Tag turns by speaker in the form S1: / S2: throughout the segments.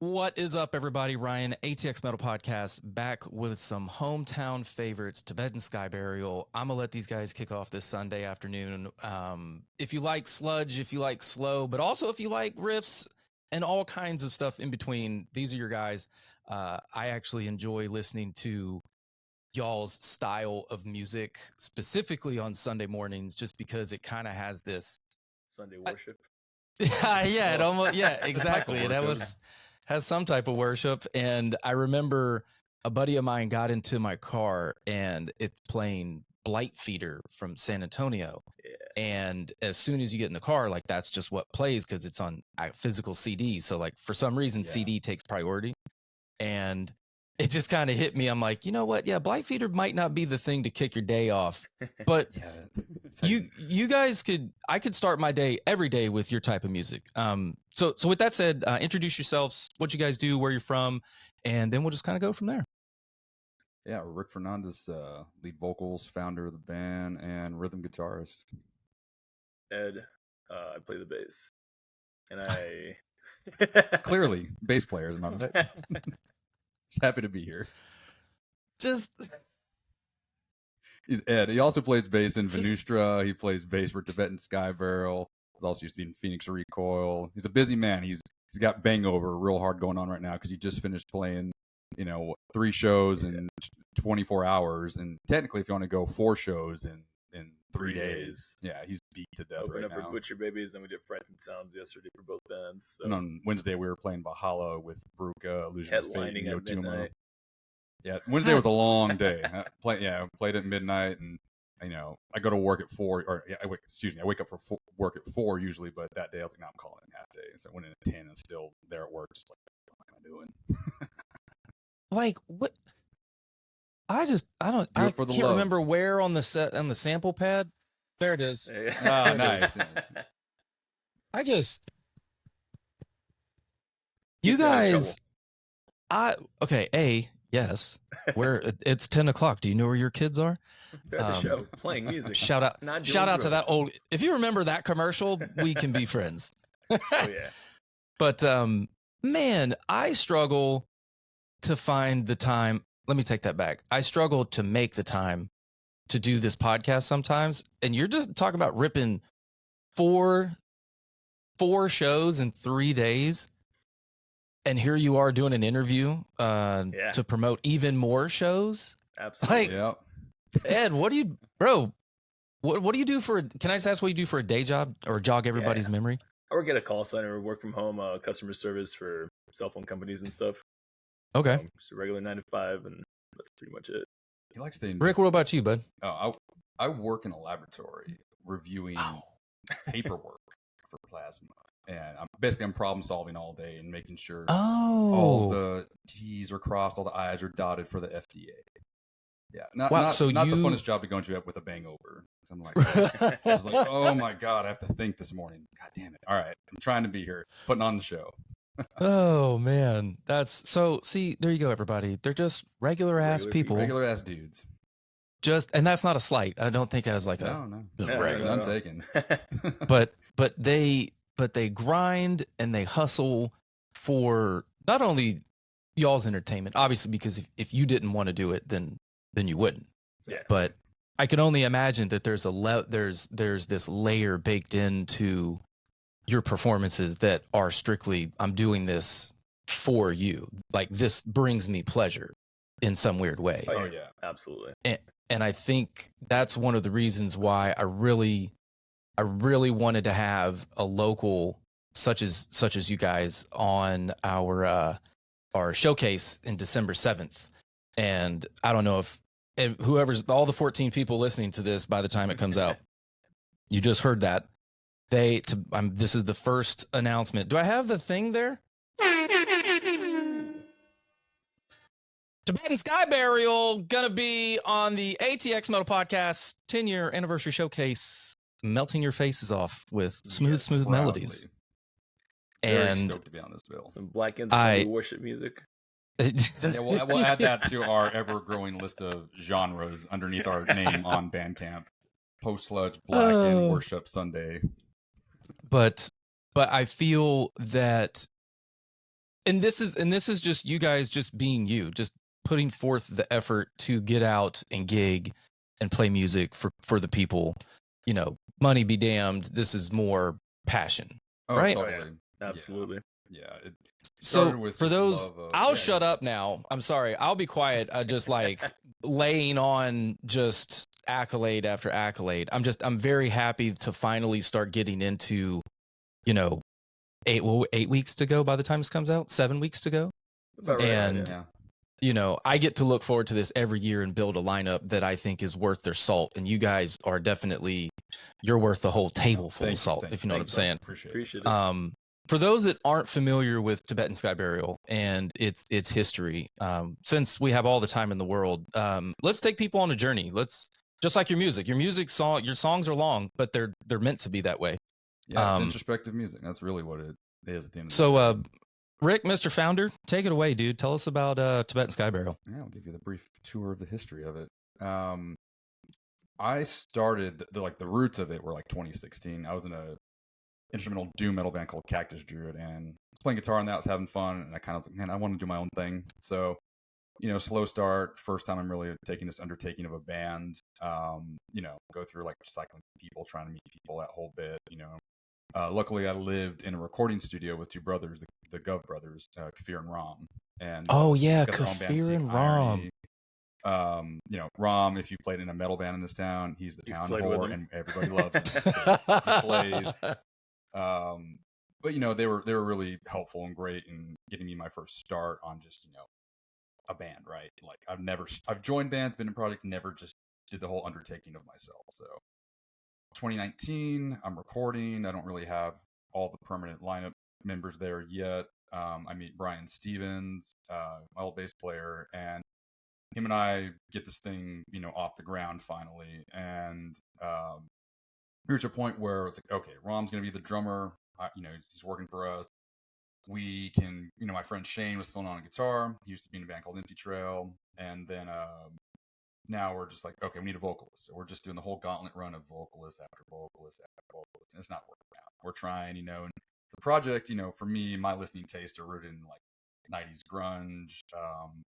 S1: What is up, everybody? Ryan, ATX Metal Podcast, back with some hometown favorites, Tibetan Sky Burial. I'm going to let these guys kick off this Sunday afternoon. If you like sludge, if you like slow, but also if you like riffs and all kinds of stuff in between, these are your guys. I actually enjoy listening to y'all's style of music, specifically on Sunday mornings, just because it kind of has this
S2: Sunday worship.
S1: yeah, it almost, yeah, exactly. It has some type of worship. And I remember a buddy of mine got into my car and it's playing Blight Feeder from San Antonio.
S2: Yeah.
S1: And as soon as you get in the car, like that's just what plays because it's on a physical CD. So like for some reason, CD takes priority. And it just kind of hit me. I'm like, you know what? Yeah, Blight Feeder might not be the thing to kick your day off, but you guys I could start my day every day with your type of music. So with that said, introduce yourselves, what you guys do, where you're from, and then we'll just kind of go from there.
S3: Yeah, Rick Fernandez, lead vocals, founder of the band, and rhythm guitarist.
S2: Ed, I play the bass, and I
S3: clearly bass player is not it. Just happy to be here. He's Ed. He also plays bass in Venustra. He plays bass for Tibetan Sky Burial. He's also used to be in Phoenix Recoil. He's a busy man. He's got Bangover real hard going on right now because he just finished playing, 3 shows in 24 hours. And technically, if you want to go 4 shows in 3 days, yeah, he's beat to death
S2: Open
S3: right
S2: up
S3: now.
S2: for Butcher Babies, and we did Frights and Sounds yesterday for both bands. So.
S3: And on Wednesday, we were playing Valhalla with Bruca, Illusion of Fate,
S2: Headlining at midnight.
S3: Yeah, Wednesday was a long day. Played at midnight, and I go to work at 4. I wake up for work at 4 usually, but that day I was like, no, I'm calling it half day. So I went in at 10 and still there at work, just like, what am I doing?
S1: Like what? I can't remember where on the sample pad. There it is.
S3: Oh, nice.
S1: You guys, yes. Where it's 10 o'clock. Do you know where your kids are?
S2: They're at the show playing music.
S1: Shout out to that old. If you remember that commercial, we can be friends.
S2: Oh yeah.
S1: But man, I struggle to find the time. Let me take that back. I struggle to make the time to do this podcast sometimes. And you're just talking about ripping four shows in 3 days. And here you are doing an interview to promote even more shows.
S2: Absolutely.
S1: Like, Ed, what do you, bro? What do you do for? Can I just ask what you do for a day job or jog everybody's memory?
S2: I work at a call center, work from home, customer service for cell phone companies and stuff.
S1: Okay.
S2: Just a regular 9 to 5, and that's pretty much it.
S3: He likes staying.
S1: Rick, what about you, bud?
S3: I work in a laboratory reviewing paperwork for plasma. And I'm problem solving all day and making sure all the T's are crossed, all the I's are dotted for the FDA. Yeah, not the funnest job to go into with a bangover. I'm like, I was like, oh my God, I have to think this morning. God damn it. All right, I'm trying to be here, putting on the show.
S1: Oh man, that's so. See, there you go, everybody. They're just regular ass people,
S3: regular ass dudes.
S1: And that's not a slight. I don't think it has like
S3: regular. None taken.
S1: but they grind and they hustle for not only y'all's entertainment, obviously, because if you didn't want to do it, then you wouldn't.
S2: Yeah.
S1: But I can only imagine that there's there's this layer baked into your performances that are strictly, I'm doing this for you. Like, this brings me pleasure in some weird way.
S2: Oh yeah, absolutely.
S1: And I think that's one of the reasons why I really wanted to have a local such as you guys on our showcase in December 7th. And I don't know if whoever's all the 14 people listening to this by the time it comes out, you just heard that. This is the first announcement. Do I have the thing there? Tibetan Sky Burial gonna be on the ATX Metal Podcast 10-year anniversary showcase, melting your faces off with smooth melodies.
S3: Very stoked to be on this bill.
S2: Some Black and worship music.
S3: Yeah, we'll add that to our ever-growing list of genres underneath our name on Bandcamp. Post-sludge, Black, and Worship Sunday.
S1: But I feel that And this is just you guys just being you, just putting forth the effort to get out and gig and play music for the people. You know, money be damned. This is more passion, right?
S3: Totally.
S2: Oh, yeah. Absolutely.
S3: Yeah. It
S1: So
S3: with
S1: for those,
S3: love of,
S1: I'll shut up now. I'm sorry. I'll be quiet. I just like laying on just accolade after accolade. I'm very happy to finally start getting into, you know, 8 weeks to go by the time this comes out, 7 weeks to go.
S2: About right,
S1: And
S2: yeah.
S1: you know, I get to look forward to this every year and build a lineup that I think is worth their salt. And you guys are definitely, you're worth the whole table full of salt, if you know what I'm saying.
S2: Appreciate it.
S1: For those that aren't familiar with Tibetan Sky Burial and its history, since we have all the time in the world, let's take people on a journey. Let's, just like your music. Your songs are long, but they're meant to be that way.
S3: Yeah, it's introspective music. That's really what it is at the end of the day.
S1: So, Rick, Mr. Founder, take it away, dude. Tell us about Tibetan Sky Burial.
S3: Yeah, I'll give you the brief tour of the history of it. I started the roots of it were like 2016. I was in a instrumental doom metal band called Cactus Druid, and playing guitar on that, was having fun, and I kind of was like, man, I want to do my own thing. So, you know, slow start. First time I'm really taking this undertaking of a band. You know, go through like recycling people, trying to meet people, that whole bit. You know. Luckily, I lived in a recording studio with two brothers, the Gov brothers, Kafir and Ram. And
S1: oh yeah, Kafir and Ram.
S3: You know, Ram, if you played in a metal band in this town, he's the town whore, and everybody loves him. He plays. But you know, they were really helpful and great in getting me my first start on just, you know, a band, right? Like I've joined bands, been in project, never just did the whole undertaking of myself. So 2019, I'm recording. I don't really have all the permanent lineup members there yet. I meet Brian Stevens, my old bass player, and him and I get this thing, you know, off the ground finally. And we reach a point where it's like, okay, Rom's going to be the drummer. You know, he's working for us. We can, you know, my friend Shane was filling on a guitar. He used to be in a band called Empty Trail. And then now we're just like, okay, we need a vocalist. So we're just doing the whole gauntlet run of vocalist after vocalist after vocalist. And it's not working out. We're trying, you know, and the project, you know, for me, my listening tastes are rooted in like 90s grunge,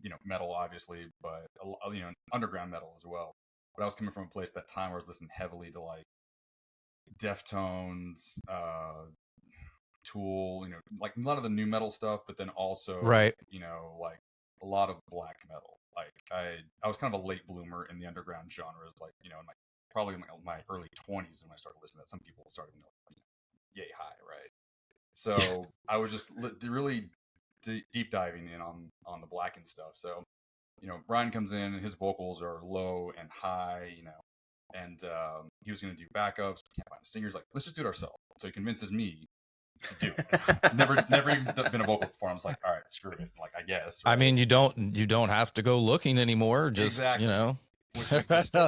S3: you know, metal, obviously, but, you know, underground metal as well. But I was coming from a place at that time where I was listening heavily to like Deftones, Tool, you know, like a lot of the new metal stuff, but then also,
S1: right,
S3: you know, like a lot of black metal. Like I was kind of a late bloomer in the underground genres, like, you know, in probably my early 20s when I started listening to that. Some people started, you know, yay high, right? So I was just really deep diving in on the black and stuff. So, you know, Brian comes in and his vocals are low and high, you know, and he was going to do backups. Can't find a singer. He's like, let's just do it ourselves. So he convinces me to do it. never even been a vocalist before. I was like, all right, screw it. Like, I guess. Right?
S1: I mean, you don't have to go looking anymore. Just exactly. You know,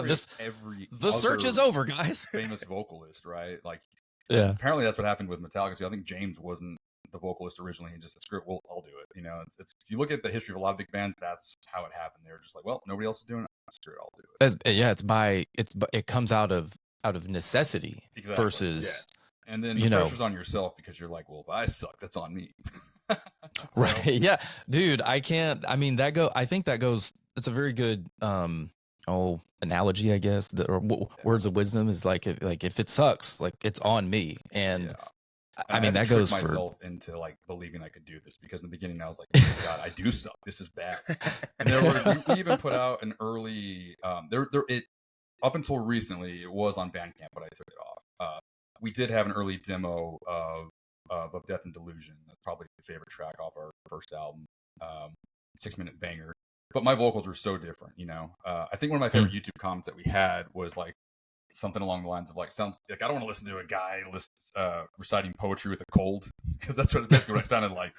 S1: just the search is over, guys.
S3: Famous vocalist, right? Like,
S1: yeah.
S3: Apparently that's what happened with Metallica. So I think James wasn't the vocalist originally. He just said, screw it, I'll do it. You know, it's if you look at the history of a lot of big bands, that's how it happened. They were just like, well, nobody else is doing it. Screw it, I'll do it.
S1: It comes out of necessity versus.
S3: Yeah. And then the pressure's on yourself because you're like, well, if I suck, that's on me.
S1: So, right. Yeah. Dude, I think that goes, it's a very good, analogy, I guess, words of wisdom is like if it sucks, like it's on me. And I mean, that goes
S3: myself into like believing I could do this, because in the beginning I was like, oh God, I do suck. This is bad. And we even put out an early, up until recently, it was on Bandcamp, but I took it off. We did have an early demo of Death and Delusion. That's probably my favorite track off our first album, 6-minute banger. But my vocals were so different, you know. I think one of my favorite YouTube comments that we had was like something along the lines of like, sounds like I don't want to listen to a guy reciting poetry with a cold, because that's basically what I sounded like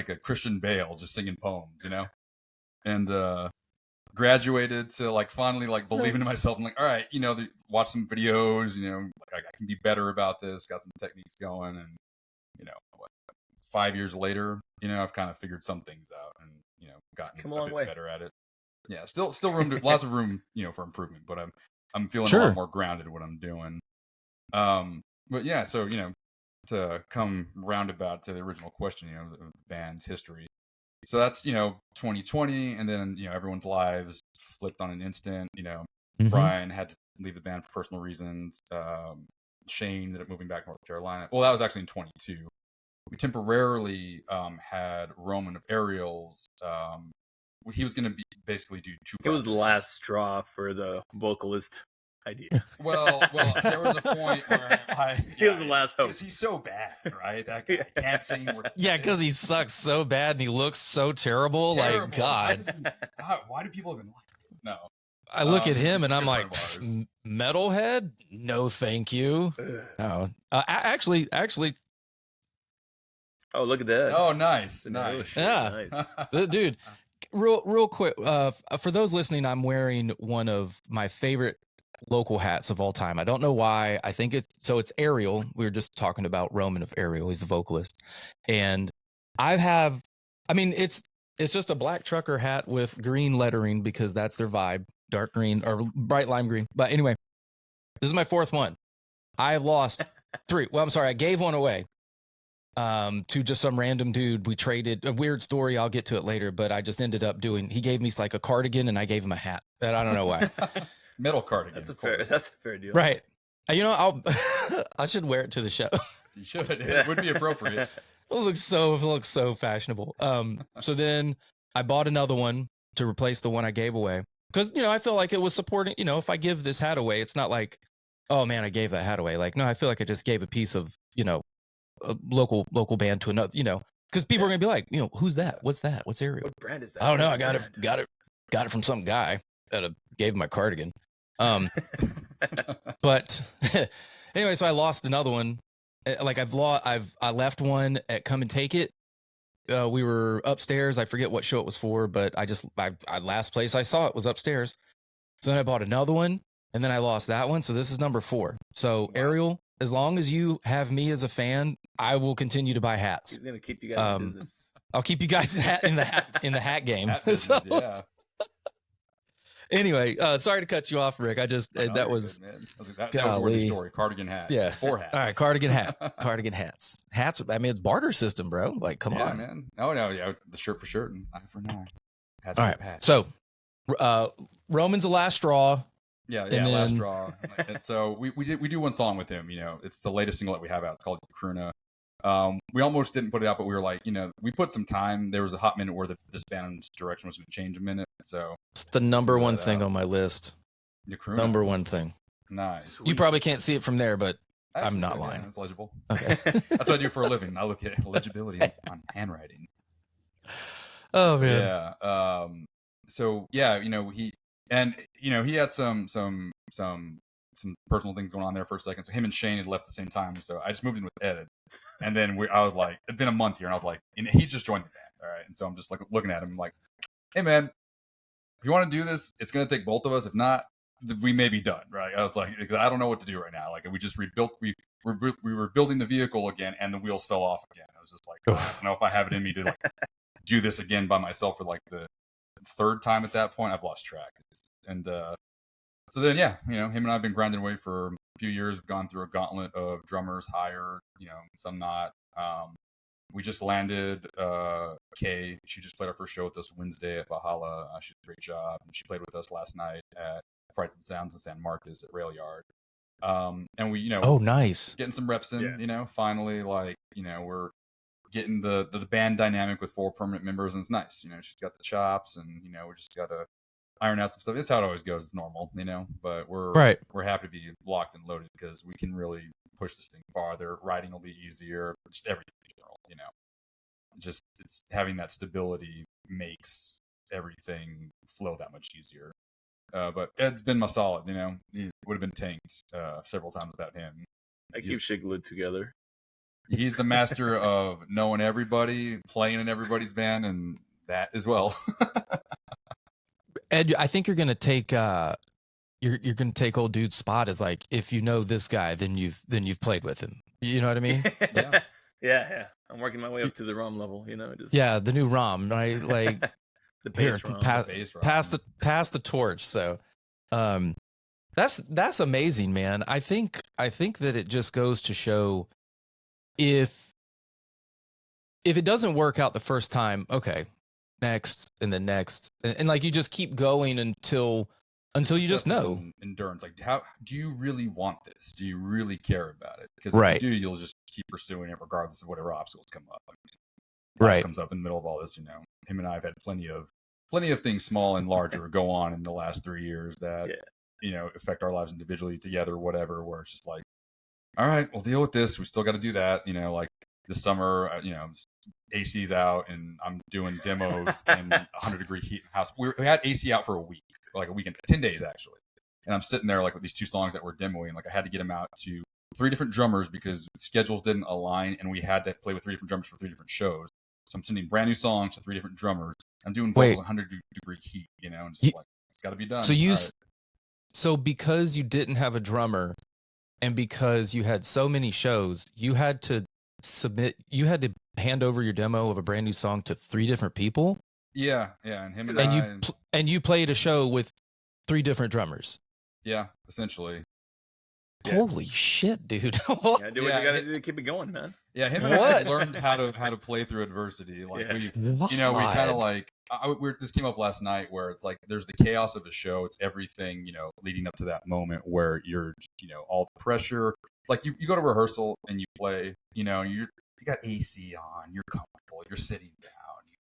S3: a Christian Bale just singing poems, you know. And graduated to like finally like believing in myself. I'm like, all right, you know, watch some videos, you know, like I can be better about this. Got some techniques going, and you know, 5 years later, you know, I've kind of figured some things out, and you know, gotten a bit better at it. Yeah, still lots of room, you know, for improvement, but I'm feeling a lot more grounded in what I'm doing. But yeah, so you know, to come roundabout to the original question, the band's history. So that's 2020, and then everyone's lives flipped on an instant. Brian had to leave the band for personal reasons. Shane ended up moving back to North Carolina. Well, that was actually in 22. We temporarily had Roman of Aerials. He was going to basically do 2 projects.
S2: It was the last straw for the vocalist idea.
S3: Well, there was a point where
S2: he was the last hope.
S3: He's so bad, right? That guy can't sing.
S1: Yeah, because he sucks so bad and he looks so terrible. Like, God.
S3: Why do people even like him? No.
S1: I look at him and I'm like, metalhead? No, thank you. Oh, actually.
S2: Oh, look at that.
S3: Oh, nice.
S1: Yeah.
S2: Nice.
S1: Dude, real quick. For those listening, I'm wearing one of my favorite local hats of all time. I don't know why. I think it's Ariel. We were just talking about Roman of Ariel. He's the vocalist. And it's just a black trucker hat with green lettering because that's their vibe. Dark green or bright lime green. But anyway, this is my 4th one. I have lost 3. Well, I'm sorry. I gave one away to just some random dude. We traded a weird story. I'll get to it later, but I just ended up he gave me like a cardigan and I gave him a hat. And I don't know why.
S3: Metal cardigan.
S2: That's a fair deal.
S1: Right. I should wear it to the show.
S3: You should. It would be appropriate.
S1: It looks so fashionable. So then I bought another one to replace the one I gave away. Because, I feel like it was supporting, if I give this hat away, it's not like, oh man, I gave that hat away. Like, no, I feel like I just gave a piece of, a local band to another, because people are going to be like, who's that? What's that? What's Ariel?
S2: What brand is that?
S1: I don't know. I got it from some guy that gave him my cardigan. But anyway, so I lost another one. Like I left one at Come and Take It. We were upstairs. I forget what show it was for, but I last place I saw it was upstairs. So then I bought another one and then I lost that one. So this is number 4. So wow. Ariel, as long as you have me as a fan, I will continue to buy hats.
S2: He's going to keep you guys in business.
S1: I'll keep you guys in the hat game.
S3: Hat business, yeah.
S1: Anyway, sorry to cut you off, Rick. That was
S3: a worthy story. Cardigan hat.
S1: Yeah.
S3: 4 hats.
S1: All right, cardigan hat. Cardigan hats. Hats. It's barter system, bro. Like, come on,
S3: man. Oh no, yeah. The shirt for shirt and eye for an eye. Hats
S1: all right.
S3: Hats.
S1: So, Roman's the last straw.
S3: Yeah. Last straw. And so we do one song with him. It's the latest single that we have out. It's called Kruna. We almost didn't put it out, but we were like, we put some time. There was a hot minute where this band's direction was going to change a minute. So
S1: it's the number one thing on my list.
S3: Kruna.
S1: Number one thing.
S3: Nice.
S1: Sweet. You probably can't see it from there, but actually, I'm not lying.
S3: It's legible.
S1: Okay.
S3: That's what I do for a living. I look at legibility on handwriting.
S1: Oh man.
S3: Yeah. So yeah, he had some personal things going on there for a second. So him and Shane had left at the same time. So I just moved in with Ed. And then I was like, it'd been a month here. And I was like, and he just joined the band. All right. And so I'm just like looking at him like, hey man, if you want to do this, it's going to take both of us. If not, we may be done. Right. I was like, because I don't know what to do right now. Like we just rebuilt, we were building the vehicle again and the wheels fell off again. I was just like, I don't know if I have it in me to like do this again by myself for like the 3rd time at that point. I've lost track. And, so then, yeah, him and I have been grinding away for a few years. We've gone through a gauntlet of drummers hired, some not. We just landed Kay. She just played our first show with us Wednesday at Valhalla. She did a great job. And she played with us last night at Frights and Sounds in San Marcos at Rail Yard. And we,
S1: oh, nice.
S3: Getting some reps in, finally, like, we're getting the band dynamic with 4 permanent members, and it's nice. She's got the chops, and, we just got to iron out some stuff. It's how it always goes. It's normal, but we're happy to be locked and loaded because we can really push this thing farther. Writing will be easier, just everything in general, just it's having that stability makes everything flow that much easier. But Ed's been my solid, he would have been tanked several times without him.
S2: I keep shit glued together. He's
S3: the master of knowing everybody, playing in everybody's band, and that as well.
S1: Ed, I think you're gonna take you're gonna take old dude's spot as like, if you know this guy, then you've played with him. You know what I mean?
S2: Yeah. I'm working my way up to the ROM level.
S1: Yeah, the new ROM, right? Like
S2: the bass ROM.
S1: Pass the torch. So, that's amazing, man. I think that it just goes to show if it doesn't work out the first time, okay, next and then next, and like you just keep going until you just know.
S3: Endurance. Like, how do you really want this? Do you really care about it? Because
S1: Right.
S3: if you do, you'll just keep pursuing it regardless of whatever obstacles come up.
S1: Right.
S3: Comes up in the middle of all this. Him and I have had plenty of things, small and larger, go on in the last 3 years that affect our lives individually, together, whatever. Where it's just like, all right, we'll deal with this. We still got to do that. Like this summer, AC's out and I'm doing demos in 100-degree heat house. We had AC out for a week, like a weekend, 10 days actually. And I'm sitting there like with these 2 songs that we're demoing. Like I had to get them out to 3 different drummers because schedules didn't align, and we had to play with 3 different drummers for 3 different shows. So I'm sending brand new songs to 3 different drummers. I'm doing vocals 100-degree heat, and just like it's got to be done.
S1: So because you didn't have a drummer, and because you had so many shows, you had to hand over your demo of a brand new song to 3 different people.
S3: Yeah, and him and
S1: you played a show with 3 different drummers.
S3: Yeah, essentially.
S1: Holy shit, dude!
S2: Do what you gotta do to keep it going, man.
S3: Yeah, him and I learned how to play through adversity. Like we kind of like this came up last night where it's like there's the chaos of a show. It's everything leading up to that moment where you're all the pressure. Like you go to rehearsal and you play. You got AC on. You're comfortable. You're sitting down.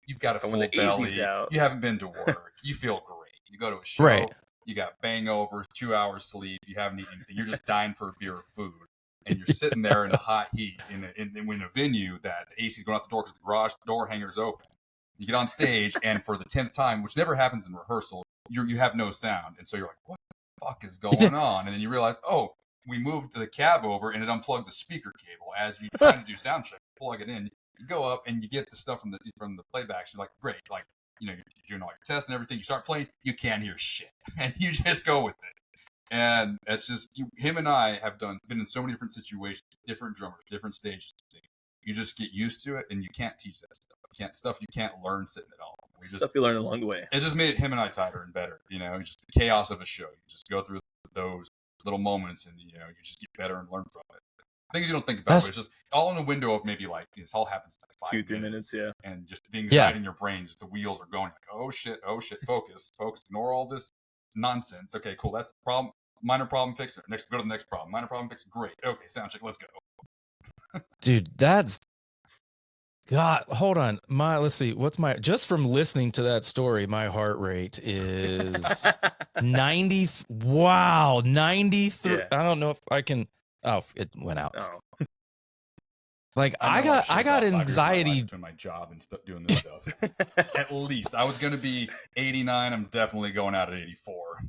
S3: You've got a full belly. You haven't been to work. You feel great. You go to a show.
S1: Right.
S3: You got hangovers, 2 hours sleep. You haven't eaten anything. You're just dying for a beer or food, and you're sitting there in the hot heat in a venue that the AC's going out the door because the garage door hanger's open. You get on stage, and for the 10th time, which never happens in rehearsal, you have no sound, and so you're like, "What the fuck is going on?" And then you realize, "Oh, we moved the cab over, and it unplugged the speaker cable as you trying to do sound check. Plug it in. You go up, and you get the stuff from the playbacks. You're like, great, like." You're doing all your tests and everything. You start playing, you can't hear shit, and you just go with it. And it's just him and I have been in so many different situations, different drummers, different stages. You just get used to it, and you can't teach that stuff. You can't learn sitting at all.
S2: Stuff you learn along the way.
S3: It just made him and I tighter and better. Just the chaos of a show. You just go through those little moments, and you just get better and learn from it. Things you don't think about, but it's just all in a window of maybe like this all happens in like
S2: 2-3 minutes,
S3: and just the anxiety in your brain, just the wheels are going like, oh shit, focus, ignore all this nonsense. Okay, cool, that's the problem, minor problem, fix it. Next, go to the next problem, minor problem, fix it. Great, okay, sound check, let's go.
S1: Dude, that's God. Hold on, let's see, what's my just from listening to that story, my heart rate is 90. Wow, 93. I don't know if I can. Oh, it went out.
S2: Oh.
S1: Like I got anxiety
S3: between my job and doing this stuff. At least I was going to be 89. I'm definitely going out at 84.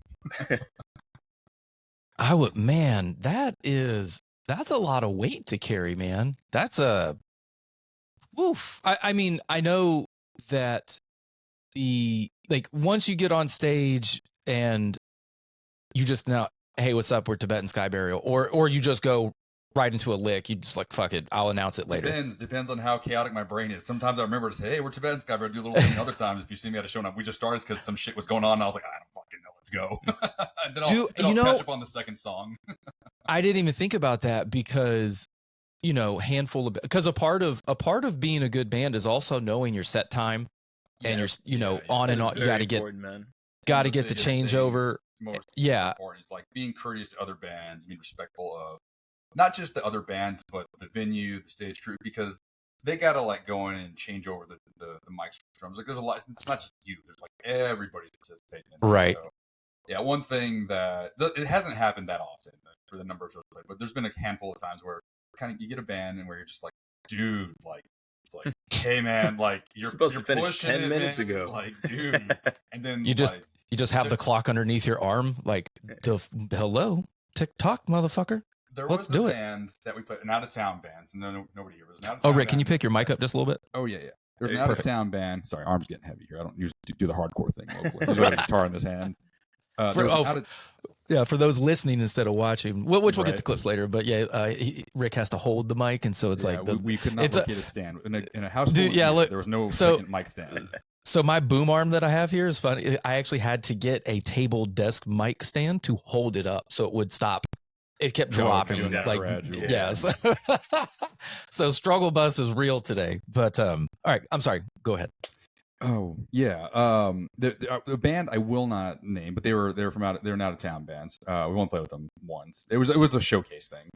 S1: Man, that's a lot of weight to carry, man. That's a woof. I mean, I know that once you get on stage and you just now, hey, what's up? We're Tibetan Sky Burial, or you just go right into a lick. You just like, fuck it, I'll announce it later.
S3: Depends on how chaotic my brain is. Sometimes I remember to say, hey, we're Tibetan Sky Burial, do a little thing. Other times, if you see me at a show and we just started because some shit was going on, and I was like, I don't fucking know, let's go. And then I'll catch up on the second song.
S1: I didn't even think about that because because a part of being a good band is also knowing your set time and on and on. You got to get the changeover.
S3: Important is like being courteous to other bands, being respectful of not just the other bands, but the venue, the stage crew, because they gotta like go in and change over the mics, drums. Like there's a lot. It's not just you. There's like everybody's participating in it.
S1: Right.
S3: So, yeah. One thing that it hasn't happened that often for the number of shows played, but there's been a handful of times where kind of you get a band and where you're just like, dude, like it's like, hey man, like you're
S2: supposed to finish 10 minutes ago,
S3: like dude, and then
S1: you just have the clock underneath your arm, like hello, tick-tock, motherfucker.
S3: Let's do it. Band that we played, an out-of-town band, so nobody here was an out-of-town
S1: Oh, Rick,
S3: band.
S1: Can you pick your mic up just a little bit?
S3: Oh, yeah. There's an out-of-town band. Sorry, arm's getting heavy here. I don't usually do the hardcore thing locally. Usually I have a guitar in this hand.
S1: For those listening instead of watching, which we'll get the clips later, but Rick has to hold the mic, and so it's like
S3: we could not get a stand in a house. There was no second mic stand.
S1: So my boom arm that I have here is funny. I actually had to get a table desk mic stand to hold it up so it would stop it kept
S3: No,
S1: dropping.
S2: coming down
S1: Like,
S3: gradually.
S1: yes. So struggle bus is real today. But all right, I'm sorry. Go ahead.
S3: Oh yeah, the band I will not name, but they're an out of town bands. We won't play with them once. It was a showcase thing.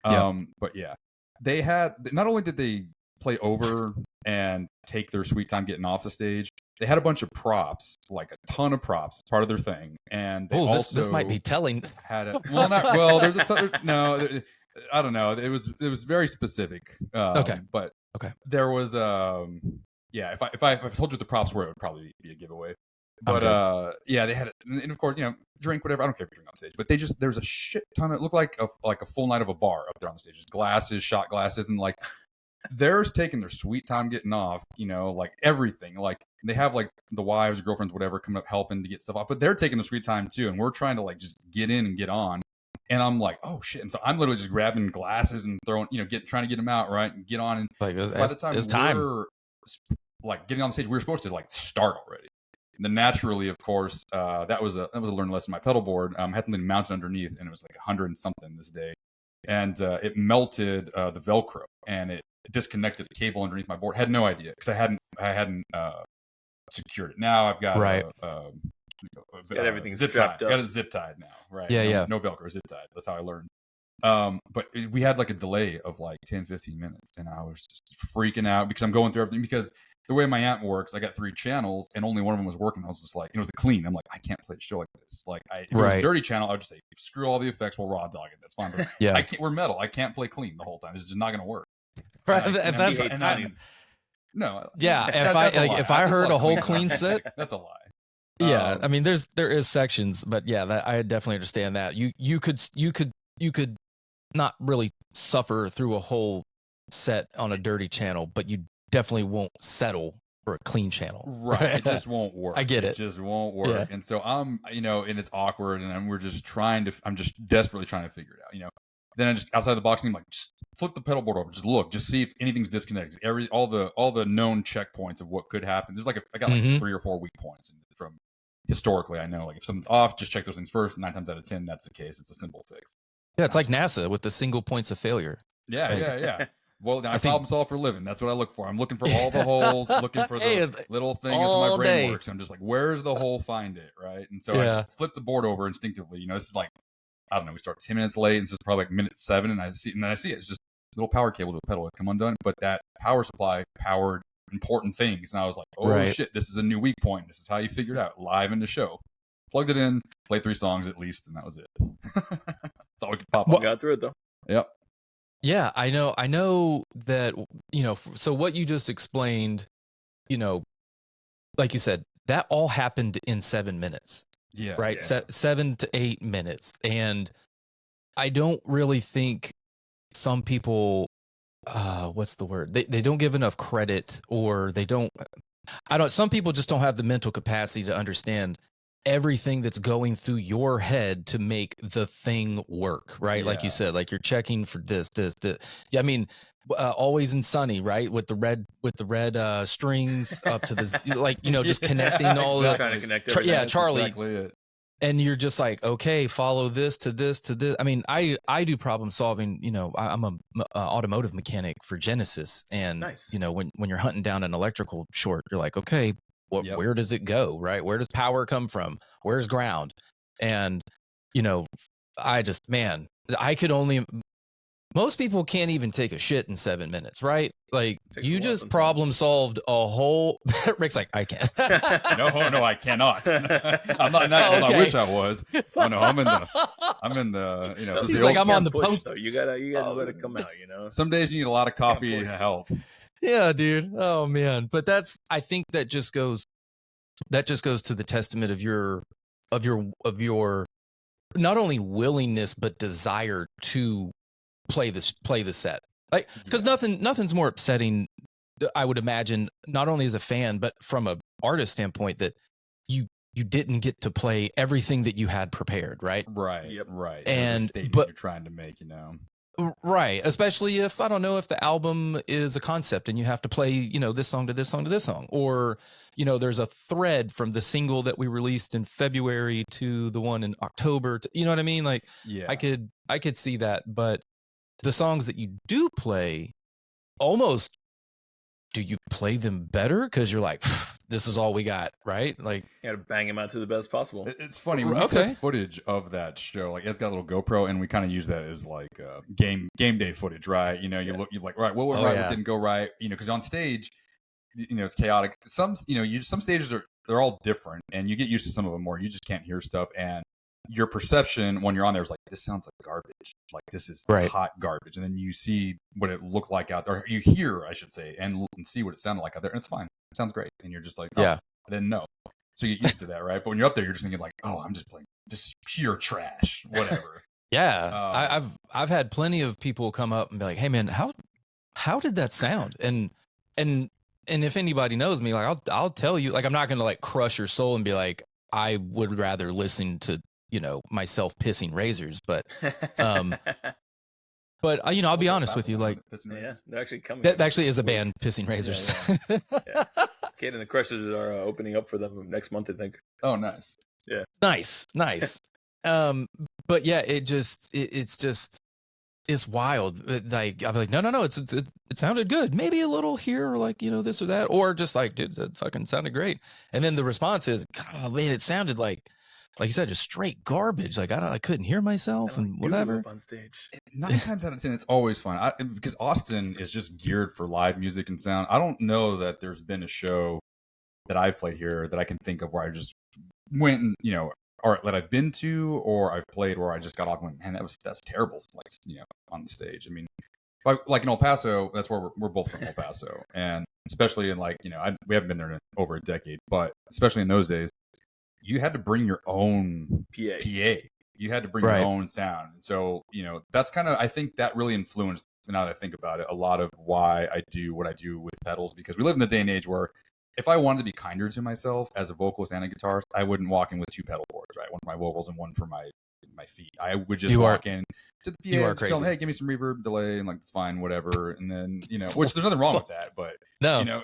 S3: But yeah, they had, not only did they play over and take their sweet time getting off the stage, they had a bunch of props, like a ton of props, part of their thing. And they also
S1: this might be telling.
S3: had a well. There's a ton, no, I don't know. It was very specific.
S1: Okay.
S3: But
S1: Okay.
S3: there was yeah. If I told you what the props were, it would probably be a giveaway. But yeah, they had it, and of course, drink whatever. I don't care if you drink on stage, but there's a shit ton of, it looked like a full night of a bar up there on the stage. Just glasses, shot glasses, and like they're taking their sweet time getting off. Like everything. Like they have like the wives, girlfriends, whatever, coming up helping to get stuff off, but they're taking their sweet time too, and we're trying to like just get in and get on. And I'm like, oh shit! And so I'm literally just grabbing glasses and throwing, trying to get them out right and get on. And
S1: Like
S3: by the time we're like getting on the stage, we were supposed to like start already. And then naturally, of course, that was a learned lesson. My pedal board had something mounted underneath, and it was like 100 and something this day, and it melted the Velcro, and it disconnected the cable underneath my board. Had no idea because I hadn't secured it. Now I've got
S1: right.
S2: Everything's
S3: zip
S2: strapped
S3: tied.
S2: up.
S3: I got it zip tied now, right?
S1: Yeah,
S3: no Velcro, zip tied. That's how I learned. But we had like a delay of like 10-15 minutes, and I was just freaking out because I'm going through everything, because the way my amp works, I got 3 channels and only one of them was working. I was just like, it was the clean. I'm like, I can't play a show like this. Like, if it was a dirty channel, I would just say, screw all the effects, we'll raw dog it. That's fine. But
S1: yeah,
S3: we're metal. I can't play clean the whole time. This is just not going to work.
S1: Right.
S3: No.
S1: Yeah. If I heard a whole clean set,
S3: that's a lie.
S1: Yeah. I mean, there is sections, but yeah, I definitely understand that. You could not really suffer through a whole set on a dirty channel, but you definitely won't settle for a clean channel.
S3: Right. It just won't work.
S1: I get it.
S3: It just won't work.
S1: Yeah.
S3: And so I'm, and it's awkward, and I'm just desperately trying to figure it out, Then I just outside the box, and I'm like, just flip the pedal board over, just look, just see if anything's disconnected. All the known checkpoints of what could happen. There's I got 3 or 4 weak points from historically. I know, like if something's off, just check those things first. 9 times out of 10, that's the case. It's a simple fix.
S1: Yeah, it's like NASA with the single points of failure.
S3: Yeah. Well, I problem solve for a living. That's what I look for. I'm looking for all the holes, looking for the little thing as my brain works. I'm just like, where's the hole? Find it, right? And so I just flip the board over instinctively. This is like, I don't know, we start 10 minutes late. This is probably like minute 7, and then I see it. It's just a little power cable to a pedal. It come undone, but that power supply powered important things. And I was like, oh shit, this is a new weak point. This is how you figure it out live in the show. Plugged it in, played 3 songs at least, and that was it. That's all we could pop up.
S2: Got through it though.
S3: Yep.
S1: Yeah, I know that, so what you just explained, like you said, that all happened in 7 minutes.
S3: Yeah.
S1: Right.
S2: Yeah.
S1: 7 to 8 minutes. And I don't really think some people, what's the word? They don't give enough credit, or some people just don't have the mental capacity to understand everything that's going through your head to make the thing work, right? Yeah. Like you said, like you're checking for this. Yeah, I mean, Always and Sunny, right? With the red strings up to this, like, just connecting all
S2: that. Trying to connect everything.
S1: Charlie.
S3: Exactly it.
S1: And you're just like, okay, follow this to this to this. I mean, I do problem solving. I'm a automotive mechanic for Genesis, and
S2: nice.
S1: When you're hunting down an electrical short, you're like, okay, where does it go, right? Where does power come from? Where's ground? And most people can't even take a shit in 7 minutes, right? Like, you just problem solved a whole. Rick's like, I can't.
S3: No, I cannot. I'm not. Okay. I wish I was. Oh no, I'm in the.
S1: He's like, I'm on the post.
S2: Though. You gotta let it come out.
S3: Some days you need a lot of coffee and help.
S1: Yeah, dude. Oh man, but I think that just goes to the testament of your not only willingness but desire to play the set, like, because nothing's more upsetting, I would imagine, not only as a fan but from a artist standpoint, that you didn't get to play everything that you had prepared, right?
S3: Right.
S1: And
S3: but you're trying to make,
S1: Right. Especially if, I don't know, if the album is a concept and you have to play, this song to this song to this song, or, there's a thread from the single that we released in February to the one in October. You know what I mean? Like,
S3: Yeah.
S1: I could see that. But the songs that you do play, almost, do you play them better? Because you're like, this is all we got, right? Like,
S2: You got to bang him out to the best possible.
S3: It's funny when you took footage of that show. Like, it's got a little GoPro, and we kind of use that as like game day footage, right? You like, right, what went right, what didn't go right, because on stage, it's chaotic. Some stages they're all different, and you get used to some of them more. You just can't hear stuff, and your perception when you're on there is like, this sounds like garbage, like this is hot garbage, and then you see what it looked like out there, or you hear, I should say, and see what it sounded like out there, and it's fine, it sounds great, and you're just like, I didn't know. So you get used to that, right? But when you're up there, you're just thinking like, oh, I'm just playing just pure trash, whatever.
S1: Yeah, I've had plenty of people come up and be like, hey man, how did that sound? And if anybody knows me, like I'll tell you, like, I'm not gonna like crush your soul and be like, I would rather listen to myself pissing razors, but I'll be honest with you, like,
S2: they're actually coming.
S1: That actually is a band, Pissing Razors.
S2: Yeah. Kate and the Crushers are opening up for them next month, I think.
S3: Oh, nice.
S2: Yeah.
S1: Nice. But yeah, it's wild. Like, I'm like, no, it sounded good. Maybe a little here, or like, this or that, or just like, dude, that fucking sounded great. And then the response is, God, man, it sounded like you said, just straight garbage. Like, I couldn't hear myself and whatever.
S2: On stage.
S3: 9 times out of 10, it's always fun. Because Austin is just geared for live music and sound. I don't know that there's been a show that I've played here that I can think of where I just went and, or that I've been to, or I've played where I just got off and went, man, that's terrible. Like, on the stage. I mean, like in El Paso, that's where we're both from, El Paso, and especially in like, we haven't been there in over a decade, but especially in those days, you had to bring your own PA. You had to bring your own sound. And so, that's kind of, I think that really influenced, now that I think about it, a lot of why I do what I do with pedals, because we live in the day and age where if I wanted to be kinder to myself as a vocalist and a guitarist, I wouldn't walk in with 2 pedal boards, right? One for my vocals and one for my feet. I would just walk in to the PA,
S1: you are
S3: and
S1: crazy.
S3: Tell them, hey, give me some reverb, delay, and like, it's fine, whatever. And then, which there's nothing wrong with that, but,
S1: no.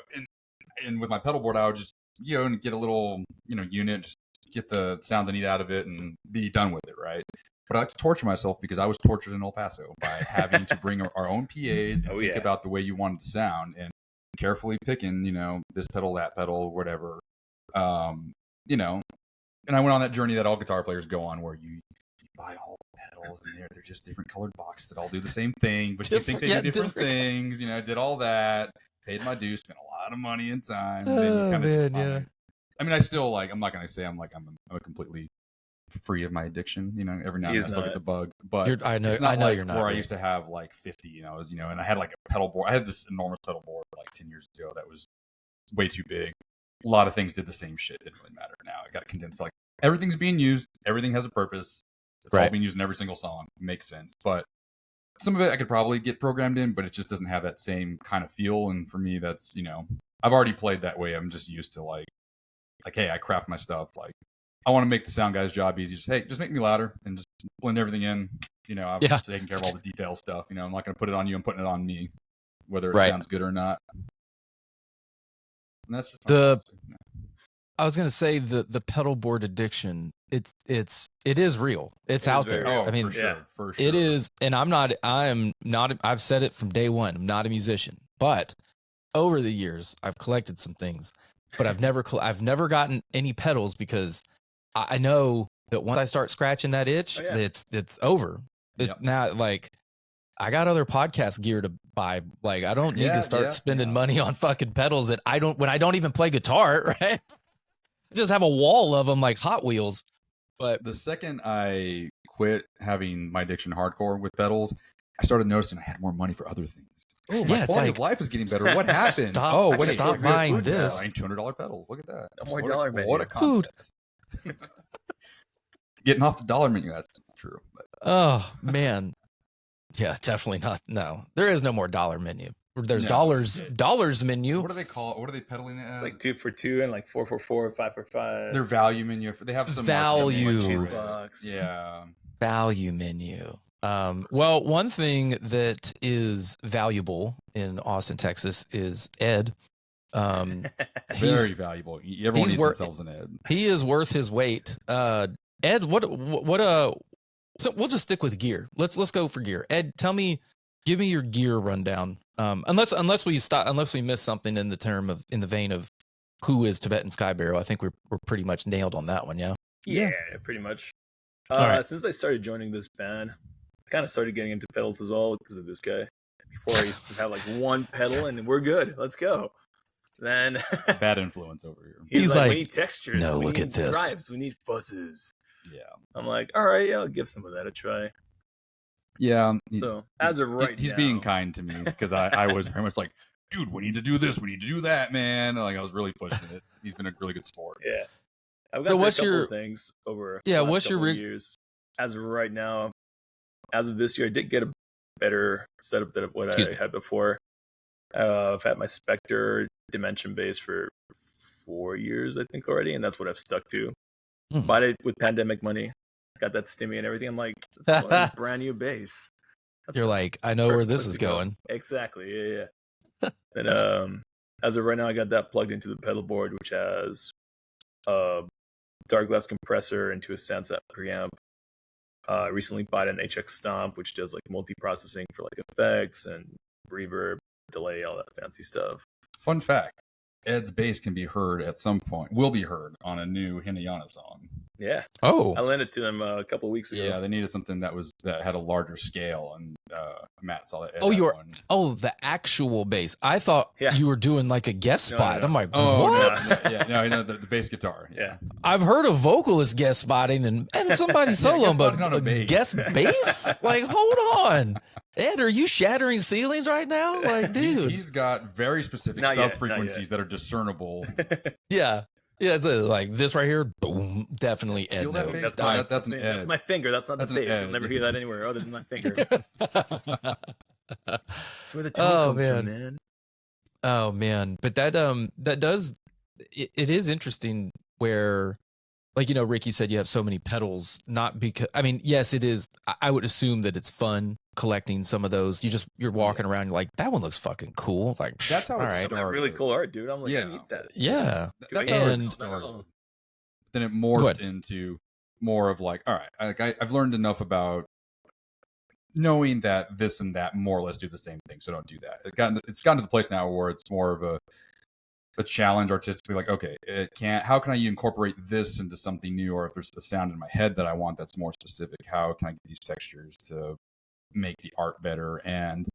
S3: And with my pedal board, I would just, and get a little, unit, just get the sounds I need out of it and be done with it, right? But I like to torture myself because I was tortured in El Paso by having to bring our own PAs and think about the way you want it to sound and carefully picking, this pedal, that pedal, whatever. And I went on that journey that all guitar players go on, where you buy all the pedals and they're just different colored boxes that all do the same thing, but you think they do different things. I did all that, paid my dues, spent a lot of money and time. And then you kind of just finally, I mean, I still I'm not going to say I'm a completely free of my addiction. Every now and then I still get the bug, but
S1: I know
S3: like
S1: you're not.
S3: Where I used to have like 50, and I had like a pedal board. I had this enormous pedal board like 10 years ago that was way too big. A lot of things did the same shit. Didn't really matter. Now I got to condense, like, everything's being used. Everything has a purpose. It's all being used in every single song. It makes sense. But some of it I could probably get programmed in, but it just doesn't have that same kind of feel. And for me, that's, I've already played that way. I'm just used to like, hey, I craft my stuff. Like, I want to make the sound guy's job easy. Just make me louder and just blend everything in. I've taken care of all the detail stuff. I'm not going to put it on you. I'm putting it on me, whether it sounds good or not. And that's just
S1: I was going to say the pedal board addiction. It is real. It's out there.
S3: Oh,
S1: I mean,
S3: for sure.
S1: It is. And I've said it from day one. I'm not a musician, but over the years I've collected some things, but I've never gotten any pedals because I know that once I start scratching that itch, it's over. Now, like, I got other podcast gear to buy. Like, I don't need to start spending money on fucking pedals that when I don't even play guitar, right? I just have a wall of them like Hot Wheels. But
S3: the second I quit having my addiction hardcore with pedals, I started noticing I had more money for other things. Oh, my quality of life is getting better. What happened?
S1: Stop buying this.
S3: $200 pedals. Look at that.
S2: No more dollar menu.
S3: What a concept. Getting off the dollar menu. That's true. But.
S1: Oh, man. Yeah, definitely not. No, there is no more dollar menu. There's dollars menu.
S3: What do they call it? What are they peddling it as?
S2: Like 2 for $2 and like 4 for $4, 5 for $5.
S3: Their value menu. They have some
S1: value
S2: cheese box.
S3: Yeah.
S1: Value menu. Well, one thing that is valuable in Austin, Texas is Ed.
S3: Very valuable. Everyone needs themselves an Ed.
S1: He is worth his weight. Ed, so we'll just stick with gear. Let's go for gear. Ed, give me your gear rundown. Unless we miss something in the vein of who is Tibetan Sky Burial. I think we're pretty much nailed on that one.
S2: Yeah, pretty much.
S1: Right.
S2: Since I started joining this band, I kind of started getting into pedals as well because of this guy. Before I used to have like one pedal and we're good. Let's go. Then
S3: bad influence over here.
S2: He's like, we need textures.
S1: No,
S2: we
S1: look
S2: need
S1: at this.
S2: drives. We need fuzzes.
S3: Yeah.
S2: I'm like, all right, I'll give some of that a try.
S3: Yeah.
S2: So as of right
S3: he's
S2: now,
S3: being kind to me because I was very much like, dude, we need to do this. We need to do that, man. Like I was really pushing it. He's been a really good sport.
S2: Yeah. I've got a couple of things over the last couple of years. As of right now, as of this year, I did get a better setup than what I had before. I've had my Spectre Dimension bass for 4 years, I think, already, and that's what I've stuck to. Bought it with pandemic money. Got that stimmy and everything. I'm like, it's a brand new bass.
S1: You're like, I know where this is going.
S2: Exactly. Yeah. And as of right now, I got that plugged into the pedal board, which has a dark glass compressor into a Sansa preamp. Recently bought an HX Stomp, which does like multi-processing for like effects and reverb, delay, all that fancy stuff.
S3: Fun fact: Ed's bass can be heard at some point. Will be heard on a new Hinayana song.
S2: Yeah.
S1: Oh.
S2: I lent it to them a couple of weeks ago.
S3: Yeah, they needed something that had a larger scale, and Matt saw that.
S1: The actual bass. I thought you were doing like a guest spot. No. I'm like, what?
S3: No, the bass guitar.
S2: Yeah.
S1: I've heard of vocalist guest spotting and somebody solo, but a guest bass? Like, hold on. Ed, are you shattering ceilings right now? Like, dude.
S3: He's got very specific sub-frequencies that are discernible.
S1: Yeah. Yeah, it's like this right here. Boom, definitely Ed.
S2: That's my finger. That's not the bass. You'll never hear that anywhere other than my finger. That's where the tone comes from, man.
S1: Oh man, but that does it is interesting where, like, you know, Ricky said you have so many pedals. Not because yes, it is. I would assume that it's fun collecting some of those. You're walking around, you're like, that one looks fucking cool. Like,
S3: that's how it started.
S2: Really cool art, dude. I'm like, I need that.
S1: Yeah.
S3: Then it morphed into more of like, all right, I've learned enough about knowing that this and that more or less do the same thing, so don't do that. It's gotten to the place now where it's more of a challenge artistically, like, okay, how can I incorporate this into something new, or if there's a sound in my head that I want that's more specific, how can I get these textures to make the art better? And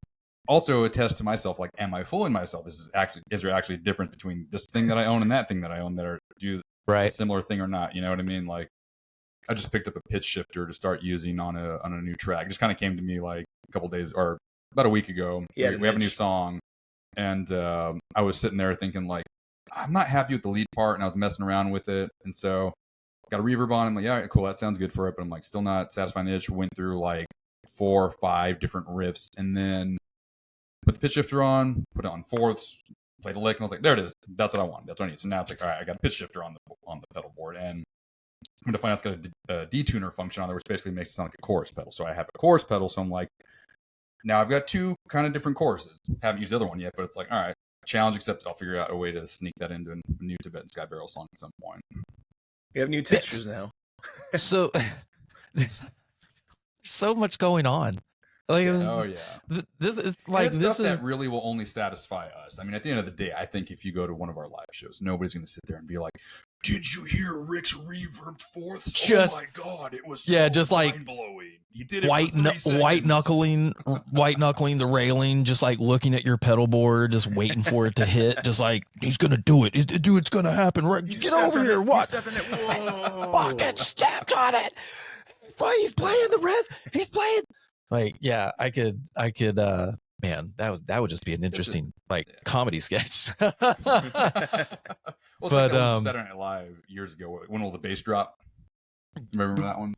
S3: also attest to myself, like, am I fooling myself? Is there actually a difference between this thing that I own and that thing that I own that are do a similar thing or not? You know what I mean? Like, I just picked up a pitch shifter to start using on a new track. It just kind of came to me like a couple days or about a week ago. We have a new song, and I was sitting there thinking, like, I'm not happy with the lead part, and I was messing around with it, and so got a reverb on. I'm like, yeah, cool, that sounds good for it, but I'm like, still not satisfying the itch. Went through like 4 or 5 different riffs, and then put the pitch shifter on, put it on fourths, played a lick, and I was like, there it is. That's what I want. That's what I need. So now it's like, all right, I got a pitch shifter on the pedal board, and I'm going to find out it's got a detuner function on there, which basically makes it sound like a chorus pedal. So I have a chorus pedal, so I'm like, now I've got 2 kind of different choruses. Haven't used the other one yet, but it's like, all right, challenge accepted. I'll figure out a way to sneak that into a new Tibetan Sky Burial song at some point.
S2: We have new textures now.
S1: So so much going on. Like, this is like
S3: stuff that really will only satisfy us. I mean, at the end of the day, I think if you go to one of our live shows, nobody's going to sit there and be like, "Did you hear Rick's reverbed fourth? Oh my god, it was just like mind-blowing. He did it
S1: white knuckling the railing, just like looking at your pedal board, just waiting for it to hit, just like, he's gonna do it. Dude, it's gonna happen. Right? Get over here. What? Fucking stepped on it. He's playing the riff. He's playing. Like, yeah, I could. Man, that would just be an interesting comedy sketch.
S3: Well, it's like Saturday Night Live years ago. When will the bass drop? Remember that one?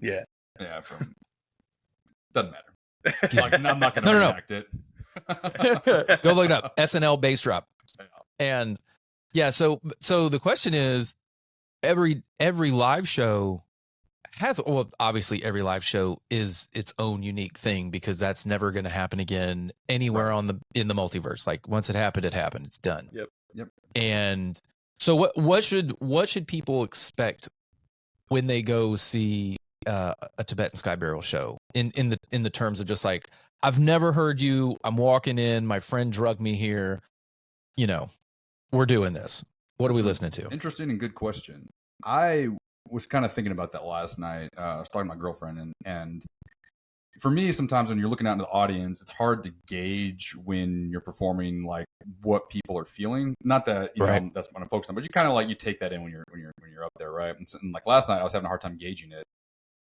S2: Yeah.
S3: From doesn't matter. Like, I'm not going to react it.
S1: Go look it up. SNL bass drop. And yeah, so the question is, every live show has, well, obviously every live show is its own unique thing because that's never going to happen again anywhere in the multiverse. Like once it happened, it's done.
S2: Yep.
S1: And so what should people expect when they go see a Tibetan Sky Burial show in the terms of just like, I've never heard you, I'm walking in, my friend drugged me here, we're doing this. What are we listening to?
S3: Interesting and good question. I was kind of thinking about that last night. I was talking to my girlfriend, and for me, sometimes when you're looking out into the audience, it's hard to gauge when you're performing like what people are feeling. Not that that's what I'm focused on, but you kind of like you take that in when you're up there, right? And like last night, I was having a hard time gauging it.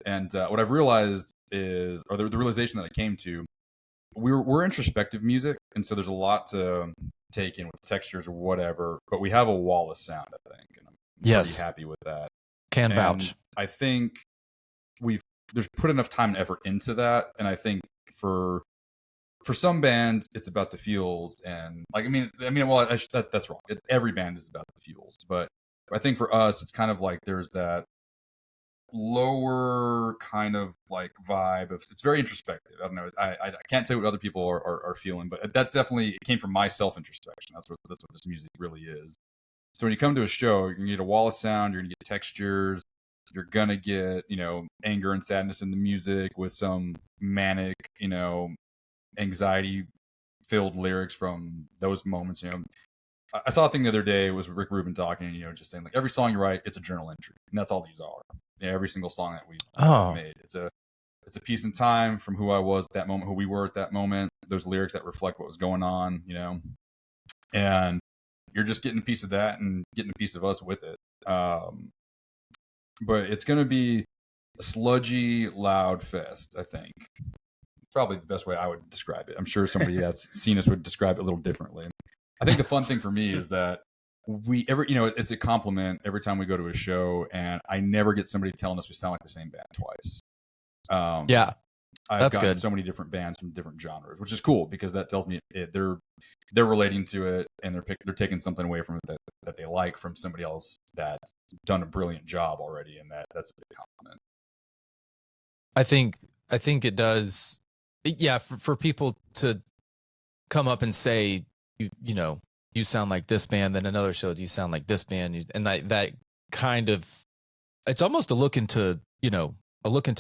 S3: And what I've realized is, or the realization that I came to, we're introspective music, and so there's a lot to take in with textures or whatever. But we have a wall of sound, I think, and I'm pretty happy with that.
S1: Can vouch.
S3: I think there's put enough time and effort into that, and I think for some bands it's about the feels, and like well that's wrong. Every band is about the feels, but I think for us it's kind of like there's that lower kind of like vibe of, it's very introspective. I don't know. I can't say what other people are feeling, but that's definitely, it came from my self introspection. That's what this music really is. So when you come to a show, you're gonna get a wall of sound, you're gonna get textures, you're gonna get, anger and sadness in the music with some manic, anxiety filled lyrics from those moments. I saw a thing the other day, it was Rick Rubin talking, just saying like every song you write, it's a journal entry, and that's all these are. Every single song that we've made, it's a piece in time from who I was at that moment, who we were at that moment. Those lyrics that reflect what was going on, and you're just getting a piece of that and getting a piece of us with it. But it's going to be a sludgy, loud fest, I think. Probably the best way I would describe it. I'm sure somebody that's seen us would describe it a little differently. I think the fun thing for me is that it's a compliment every time we go to a show, and I never get somebody telling us we sound like the same band twice. I've gotten so many different bands from different genres, which is cool because that tells me they're relating to it, and they're taking something away from it that they like from somebody else that's done a brilliant job already, and that's a big compliment.
S1: I think it does. Yeah, for people to come up and say, you sound like this band, then another show you sound like this band, and that kind of, it's almost a look into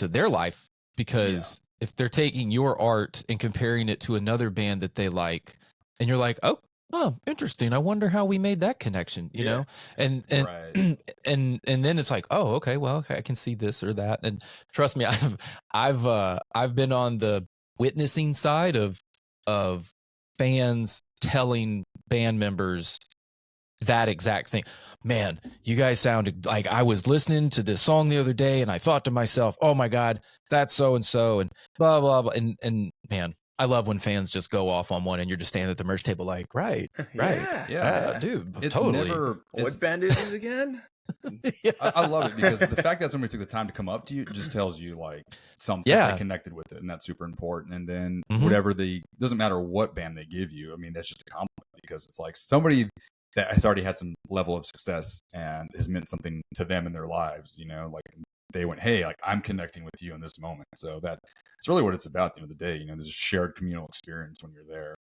S1: their life, because if they're taking your art and comparing it to another band that they like, and you're like, oh, interesting, I wonder how we made that connection, you know, and and then it's like, oh, okay, well, okay, I can see this or that, and trust me, I've been on the witnessing side of fans telling band members that exact thing. Man, you guys sounded like, I was listening to this song the other day and I thought to myself, oh my God, that's so and so, and blah blah blah. And man, I love when fans just go off on one and you're just standing at the merch table like, right, dude, it's totally.
S2: What band is it again?
S3: I love it because the fact that somebody took the time to come up to you just tells you like something they connected with it, and that's super important. And then whatever doesn't matter what band they give you, I mean, that's just a compliment, because it's like somebody that has already had some level of success and has meant something to them in their lives, like they went, hey, like I'm connecting with you in this moment. So that's really what it's about at the end of the day. There's a shared communal experience when you're there.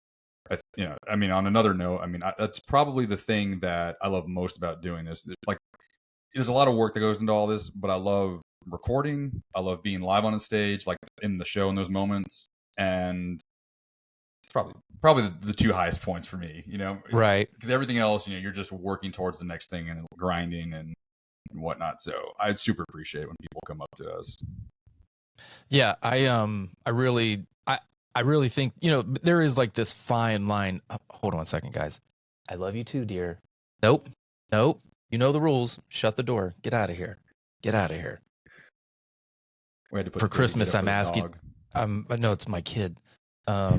S3: On another note, that's probably the thing that I love most about doing this. Like, there's a lot of work that goes into all this, but I love recording. I love being live on a stage, like in the show in those moments. And it's probably the two highest points for me,
S1: right?
S3: Because everything else, you're just working towards the next thing and grinding and whatnot. So I super appreciate when people come up to us.
S1: Yeah, I really think, there is like this fine line. Hold on a second, guys. I love you too, dear. Nope. You know the rules. Shut the door. Get out of here. For Christmas, I'm asking. No, it's my kid. I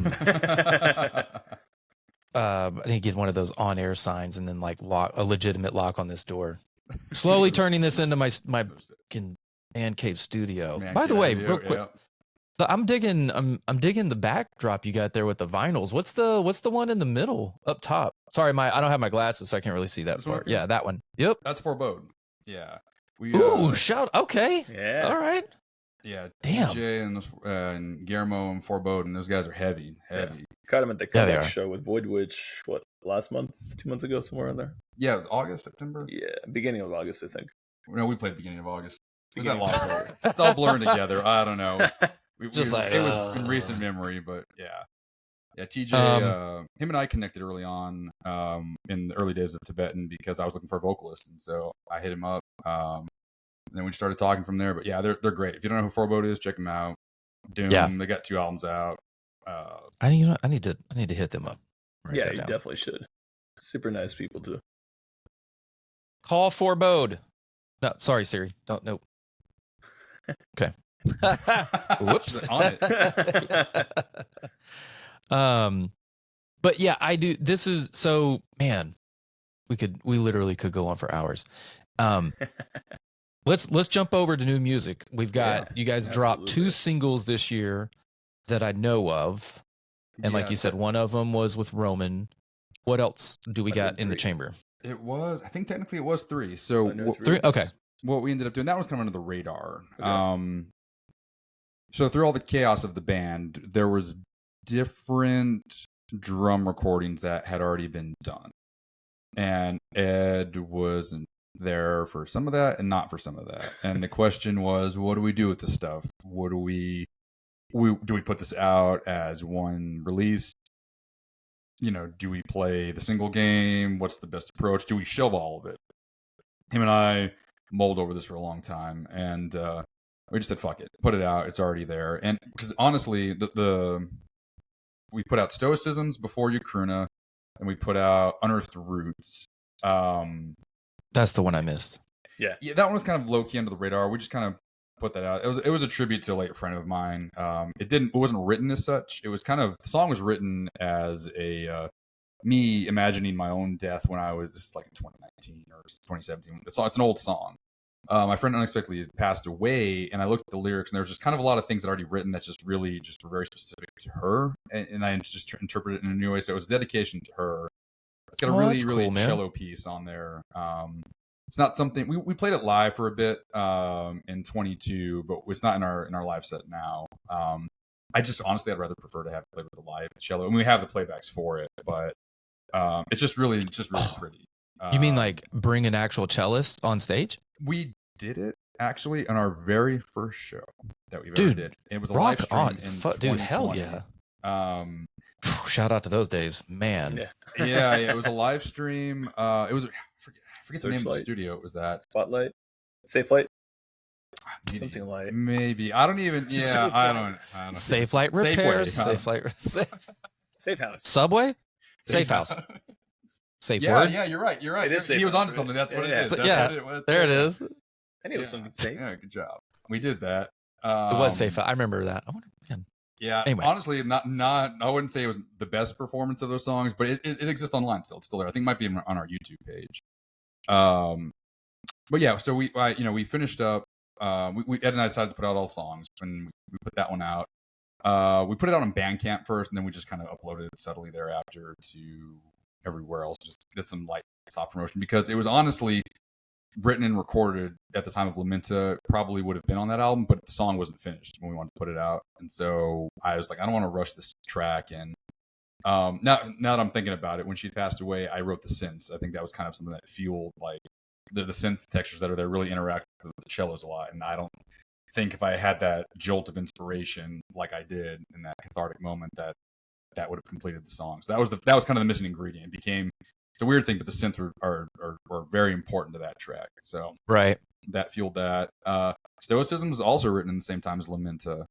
S1: need to get one of those on-air signs and then like a legitimate lock on this door. Slowly turning this into my man cave studio. By the way, real quick, I'm digging the backdrop you got there with the vinyls. What's the one in the middle up top? Sorry, I don't have my glasses, so I can't really see that far. Yeah, that one. Yep,
S3: that's Forebode. Yeah,
S1: Shout. Okay.
S2: Yeah.
S1: All right.
S3: Yeah.
S1: Damn.
S3: TJ and Guillermo and Foreboding, those guys are heavy.
S2: Yeah. Caught him at the
S1: Yeah,
S2: comeback show with Void Witch, last month, 2 months ago, somewhere in there?
S3: Yeah, it was August, September?
S2: Yeah, beginning of August, I think.
S3: No, we played beginning of August. It's all blurring together. I don't know. It was in recent memory, but yeah. Yeah, TJ, him and I connected early on in the early days of Tibetan because I was looking for a vocalist, and so I hit him up. And then we started talking from there. But yeah, they're great. If you don't know who Forebode is, check them out. Doom. Yeah. They got 2 albums out.
S1: I need to hit them up.
S2: Yeah, you definitely should. Super nice people too.
S1: Call Forebode. No, sorry, Siri. Don't. Nope. Okay. Whoops. On it. But yeah, I do. This is so, man, we literally could go on for hours. Let's jump over to new music. We've got, you guys dropped 2 singles this year that I know of. And like you said, one of them was with Roman. What else do we got in the chamber?
S3: I think technically it was 3. So
S1: 3. Okay.
S3: What we ended up doing, that was kind of under the radar.
S2: Okay.
S3: So through all the chaos of the band, there was different drum recordings that had already been done. And Ed wasn't there for some of that and not for some of that. And the question was, what do we do with this stuff? What do we put this out as one release? Do we play the single game? What's the best approach? Do we shelve all of it? Him and I mulled over this for a long time, and we just said, fuck it, put it out. It's already there. And because honestly, we put out Stoicisms before Yakruna, and we put out Unearthed Roots.
S1: That's the one I missed.
S3: Yeah, that one was kind of low key under the radar. We just kind of put that out. It was a tribute to a late friend of mine. It wasn't written as such. It was the song was written as a me imagining my own death when I was like in 2019 or 2017. It's an old song. My friend unexpectedly had passed away, and I looked at the lyrics, and there was just kind of a lot of things that I'd already written that just were very specific to her, and I just interpreted it in a new way. So it was a dedication to her. It's got a really cool, cello piece on there. It's not something we played it live for a bit in 22, but it's not in our live set now. I just honestly, I'd rather prefer to have played with the live cello, and we have the playbacks for it, but it's just really pretty.
S1: You mean like bring an actual cellist on stage?
S3: We did it actually on our very first show that we ever did. It was a live stream
S1: dude, hell yeah. Shout out to those days, man.
S3: Yeah, it was a live stream. It was I forget the name of the studio it was at.
S2: Spotlight, Safe Light, something like
S3: maybe. I don't even. Yeah, I don't.
S1: Safe Light repairs. Safe
S2: House.
S1: Subway. Safe House. Safe
S3: word.
S1: Yeah,
S3: you're right. He was onto something. That's what it is.
S1: There it is.
S2: I knew it was something safe.
S3: Yeah, good job. We did that.
S1: It was Safe. I remember that. I wonder.
S3: Yeah. Anyway. Honestly, not. I wouldn't say it was the best performance of those songs, but it exists online still. It's still there. I think it might be on our YouTube page. But yeah. So we finished up. Ed and I decided to put out all songs when we put that one out. We put it out on Bandcamp first, and then we just kind of uploaded it subtly thereafter to everywhere else. Just did some light soft promotion because it was honestly written and recorded at the time of Lamenta. Probably would have been on that album, but the song wasn't finished when we wanted to put it out. And so I was like, I don't want to rush this track. And now that I'm thinking about it, when she passed away, I wrote the synths. I think that was kind of something that fueled like the synth textures that are there really interact with the cellos a lot. And I don't think if I had that jolt of inspiration like I did in that cathartic moment that would have completed the song. So that was kind of the missing ingredient. It's a weird thing, but the synths are very important to that track. So
S1: right,
S3: that fueled that. Stoicism was also written at the same time as Lamenta.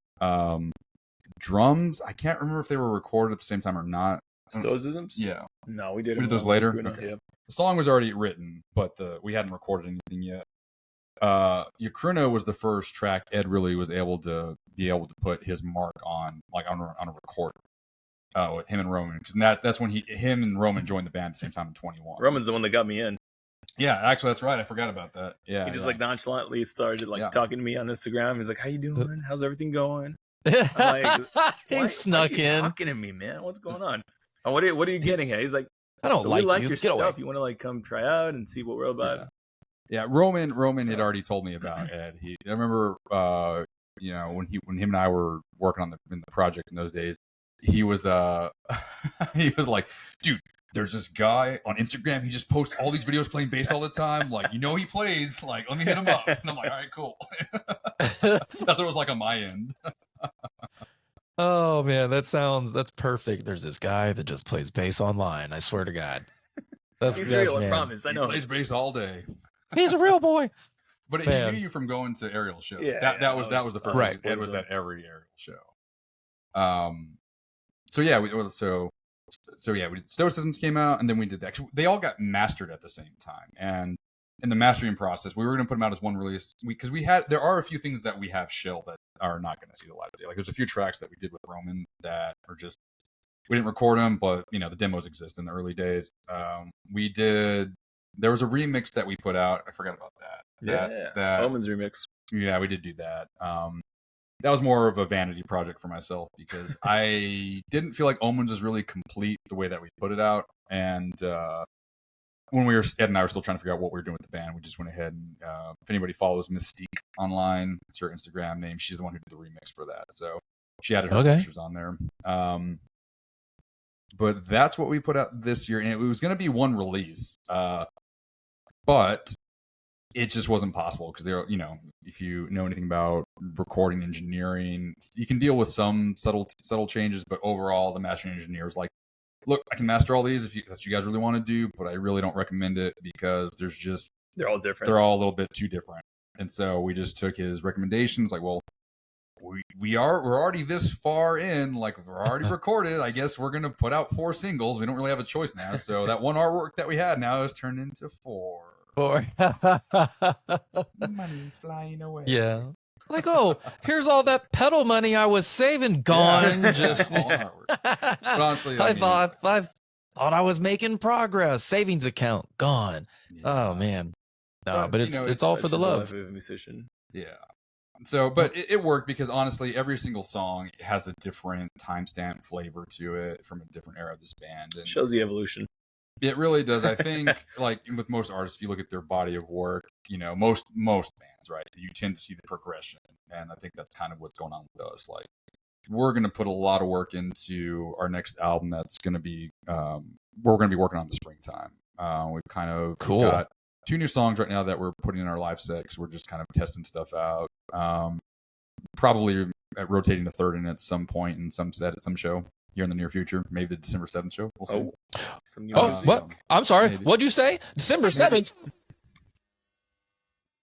S3: Drums, I can't remember if they were recorded at the same time or not.
S2: Stoicisms?
S3: Yeah.
S2: No, we did
S3: those later.
S2: Okay.
S3: Yeah. The song was already written, but we hadn't recorded anything yet. Yakruna was the first track Ed really was able to put his mark on, like on a recorder. With him and Roman, because that's when him and Roman joined the band at the same time in 21.
S2: Roman's the one that got me in.
S3: Yeah, actually, that's right. I forgot about that. Yeah,
S2: he just like nonchalantly started talking to me on Instagram. He's like, "How you doing? How's everything going?"
S1: I'm like, he snuck in.
S2: Talking to me, man. What's going on? Oh, what are you getting at? He's like,
S1: I don't
S2: we like
S1: you.
S2: your
S1: Get
S2: stuff.
S1: away.
S2: You want to like come try out and see what we're about?
S3: Yeah, Roman had already told me about Ed. I remember, when him and I were working on in the project in those days, he was he was like, dude, there's this guy on Instagram. He just posts all these videos playing bass all the time. Like, he plays. Like, let me hit him up. And I'm like, all right, cool. That's what it was like on my end.
S1: Oh man, that's perfect. There's this guy that just plays bass online. I swear to God,
S2: he's real. I promise. I know.
S3: He plays bass all day.
S1: He's a real boy.
S3: But he knew you from going to Aerial show.
S2: Yeah,
S3: that was the first.
S1: Right.
S3: Ed was at every Aerial show. So yeah, we did Stoicisms came out, and then we did that. Actually, they all got mastered at the same time, and in the mastering process, we were going to put them out as one release because there are a few things that we have shelved that are not going to see the light of day. Like there's a few tracks that we did with Roman that are just we didn't record them, but the demos exist in the early days. There was a remix that we put out. I forgot about that.
S2: That Roman's remix.
S3: Yeah, we did do that. That was more of a vanity project for myself because I didn't feel like Omens was really complete the way that we put it out. And when Ed and I were still trying to figure out what we were doing with the band, we just went ahead and if anybody follows Mystique online, it's her Instagram name. She's the one who did the remix for that. So she added her pictures on there. But that's what we put out this year. And it was going to be one release. But it just wasn't possible because if you know anything about recording engineering, you can deal with some subtle changes, but overall the mastering engineer was like, look, I can master all these if that's what you guys really want to do, but I really don't recommend it because
S2: they're all different.
S3: They're all a little bit too different. And so we just took his recommendations like, well, we're already this far in, like we're already recorded. I guess we're going to put out 4 singles. We don't really have a choice now. So that one artwork that we had now is turned into 4. Money flying away.
S1: Yeah. Like, oh, here's all that pedal money I was saving gone.
S3: Yeah.
S1: Just
S3: but honestly,
S1: I thought I was making progress. Savings account gone. Yeah. Oh man. No, but it's all for the love.
S2: Life of a musician.
S3: Yeah. So, but it worked because honestly, every single song has a different timestamp flavor to it from a different era of this band. And
S2: shows the evolution.
S3: It really does. I think, like with most artists, if you look at their body of work, most bands, right, you tend to see the progression, and I think that's kind of what's going on with us. Like, we're going to put a lot of work into our next album. That's going to be we're going to be working on in the springtime. We've kind of got 2 new songs right now that we're putting in our live set because we're just kind of testing stuff out. Probably rotating the third in at some point in some set at some show here in the near future, maybe the December 7th show. We'll see.
S1: What? I'm sorry. Maybe. What'd you say? December 7th?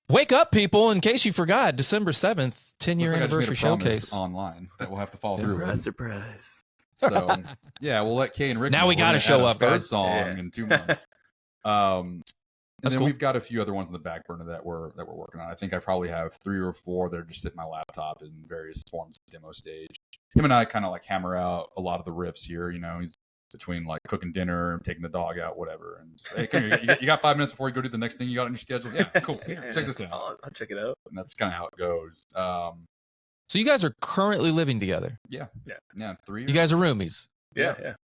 S1: Wake up, people! In case you forgot, December 7th, 10-year anniversary showcase
S3: online that we'll have to follow through.
S2: Surprise!
S3: So yeah, we'll let Kay and Rick.
S1: Now we got to show up,
S3: third
S1: guys.
S3: Song in 2 months. And
S1: That's
S3: then
S1: cool.
S3: We've got a few other ones in the back burner that we're working on. I think I probably have 3 or 4 that are just sitting on my laptop in various forms of demo stage. Him and I kind of like hammer out a lot of the riffs here. He's between like cooking dinner and taking the dog out, whatever. And just, hey, come here, you got 5 minutes before you go do the next thing you got on your schedule? Yeah, cool. Here, check this out.
S2: I'll check it out.
S3: And that's kind of how it goes.
S1: So you guys are currently living together?
S3: Yeah. 3 years.
S1: You guys are roomies?
S2: Yeah.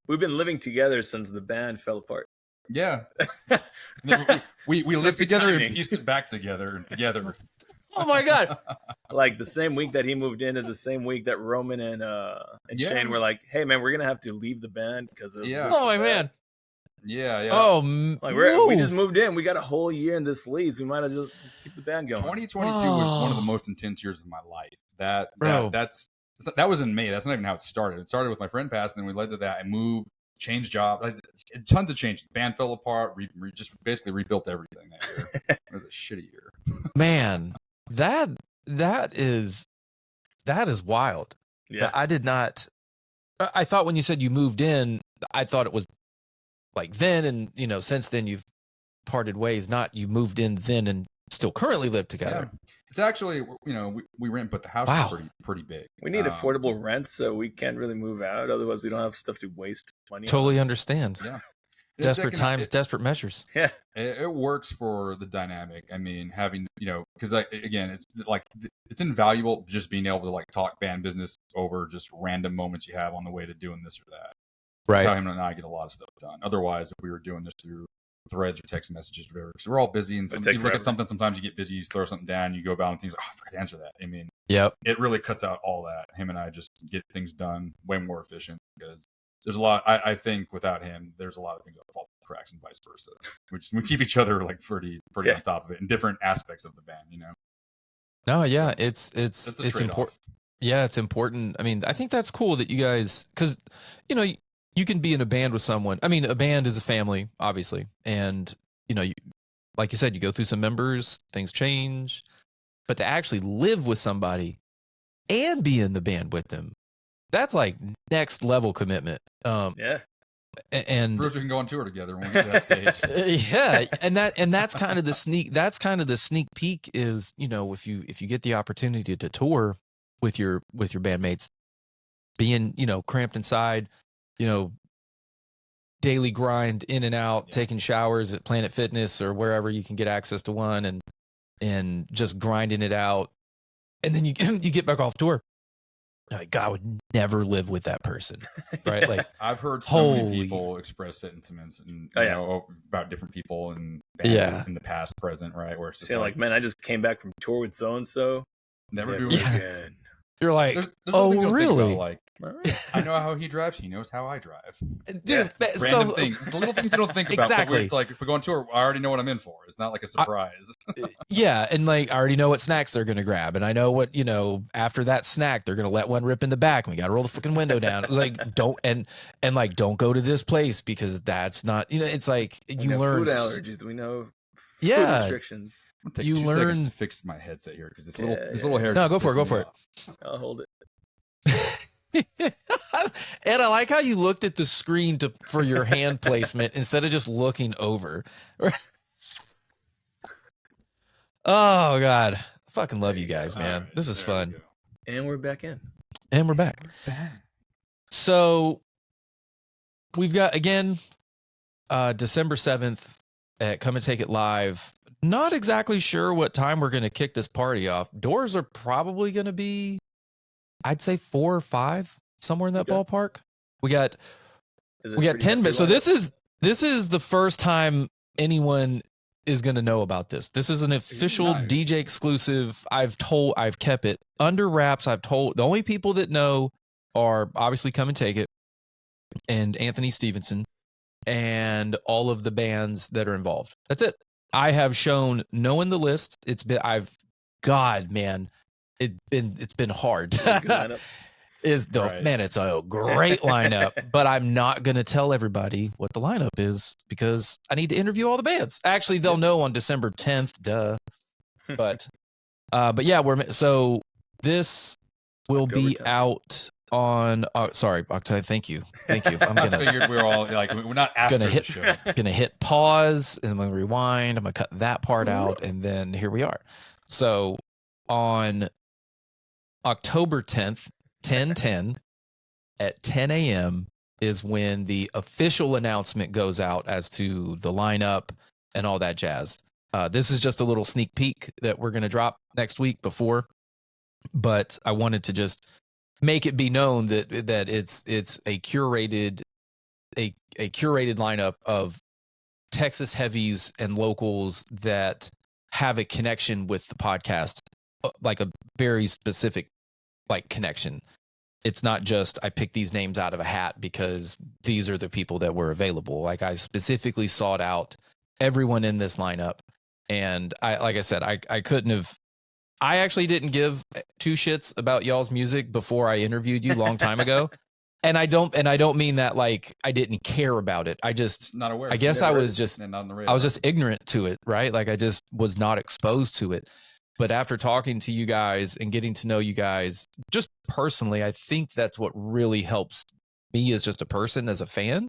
S2: We've been living together since the band fell apart.
S3: Yeah. we lived together and pieced it back together.
S1: Oh my God.
S2: Like the same week that he moved in is the same week that Roman and Shane were like, hey man, we're going to have to leave the band because of this
S1: Oh my man.
S3: Yeah.
S1: Oh,
S2: like we just moved in. We got a whole year in this lead, so we might as well just keep the band going.
S3: 2022 was one of the most intense years of my life. That was in May. That's not even how it started. It started with my friend passing, and then we led to that. I moved, changed job, tons of change. The band fell apart. Just basically rebuilt everything that year. It was a shitty year.
S1: Man, that is wild.
S2: Yeah,
S1: I did not. I thought when you said you moved in, I thought it was like then, and since then you've parted ways. Not you moved in then and still currently live together.
S3: Yeah. It's actually, we rent, but the house is pretty big.
S2: We need affordable rent, so we can't really move out. Otherwise, we don't have stuff to waste money.
S1: Totally understand.
S3: Yeah.
S1: Desperate times, desperate measures.
S2: Yeah.
S3: It works for the dynamic. I mean, having, because again, it's like, it's invaluable just being able to like talk band business over just random moments you have on the way to doing this or that.
S1: Right.
S3: That's how him and I get a lot of stuff done. Otherwise, if we were doing this through threads or text messages, or whatever. So we're all busy, and you look at something. Sometimes you get busy, you throw something down, you go about and things. Oh, I forgot to answer that. I mean, it really cuts out all that. Him and I just get things done way more efficient because there's a lot. I think without him, there's a lot of things that fall through cracks and vice versa. We keep each other like pretty on top of it in different aspects of the band, you know.
S1: No, yeah, it's important. Yeah, it's important. I mean, I think that's cool that you guys, because you know, you can be in a band with someone. I mean, a band is a family, obviously, and you know, like you said, you go through some members, things change, but to actually live with somebody and be in the band with them, that's like next level commitment. And
S3: proves we can go on tour together when we get to that stage.
S1: Yeah, and that's kind of the sneak peek is, you know, if you get the opportunity to tour with your bandmates, being, you know, cramped inside, you know, daily grind in and out, taking showers at Planet Fitness or wherever you can get access to one, and just grinding it out, and then you get back off tour. Like, God, I would never live with that person, right? Like,
S3: I've heard so many people express sentiments and you know, about different people and bands in the past, present, right? Where it's just
S2: like, man, I just came back from tour with so and so.
S3: Never do it again.
S1: You're like, there's oh, really?
S3: Like, I know how he drives. He knows how I drive.
S1: Dude,
S3: random things. It's little things you don't think about. Exactly. But it's like, if we go on tour, I already know what I'm in for. It's not like a surprise.
S1: Yeah, and like, I already know what snacks they're going to grab. And I know what, you know, after that snack, they're going to let one rip in the back. And we got to roll the fucking window down. It's like, don't go to this place because that's not, you know, it's like, you learn.
S2: Food allergies. We know food restrictions.
S3: You learn to fix my headset here because this little hair.
S1: No, go for it.
S2: I'll hold it.
S1: And I like how you looked at the screen for your hand placement instead of just looking over. Oh God, I fucking love you guys, man. Right, this is fun.
S2: And we're back in.
S1: And we're back. So we've got again December 7th at Come and Take It Live. Not exactly sure what time we're going to kick this party off. Doors are probably going to be, I'd say 4 or 5, somewhere in that ballpark. We got 10 minutes. So this is the first time anyone is going to know about this. This is an official DJ exclusive. I've kept it under wraps. I've told the only people that know are obviously Come and Take It and Anthony Stevenson and all of the bands that are involved. That's it. I have shown knowing the list. It's been man, it's been hard. Man, it's a great lineup, but I'm not going to tell everybody what the lineup is because I need to interview all the bands. Actually, they'll know on December 10th, duh. But yeah, so this will
S2: October
S1: be 10th. Out on sorry, Octave, thank you. I
S3: figured we were all like, we're not after the show.
S1: Gonna hit pause and I'm gonna rewind. I'm gonna cut that part out, and then here we are. So on October 10th, 10/10 at 10 a.m. is when the official announcement goes out as to the lineup and all that jazz. This is just a little sneak peek that we're gonna drop next week before, but I wanted to just make it be known that it's a curated lineup of Texas heavies and locals that have a connection with the podcast, like a very specific like connection. It's not just I picked these names out of a hat because these are the people that were available. Like I specifically sought out everyone in this lineup, and I actually didn't give 2 shits about y'all's music before I interviewed you a long time ago. And I don't mean that like I didn't care about it. I just not aware. I guess I was just ignorant to it, right? Like I just was not exposed to it. But after talking to you guys and getting to know you guys just personally, I think that's what really helps me as just a person, as a fan,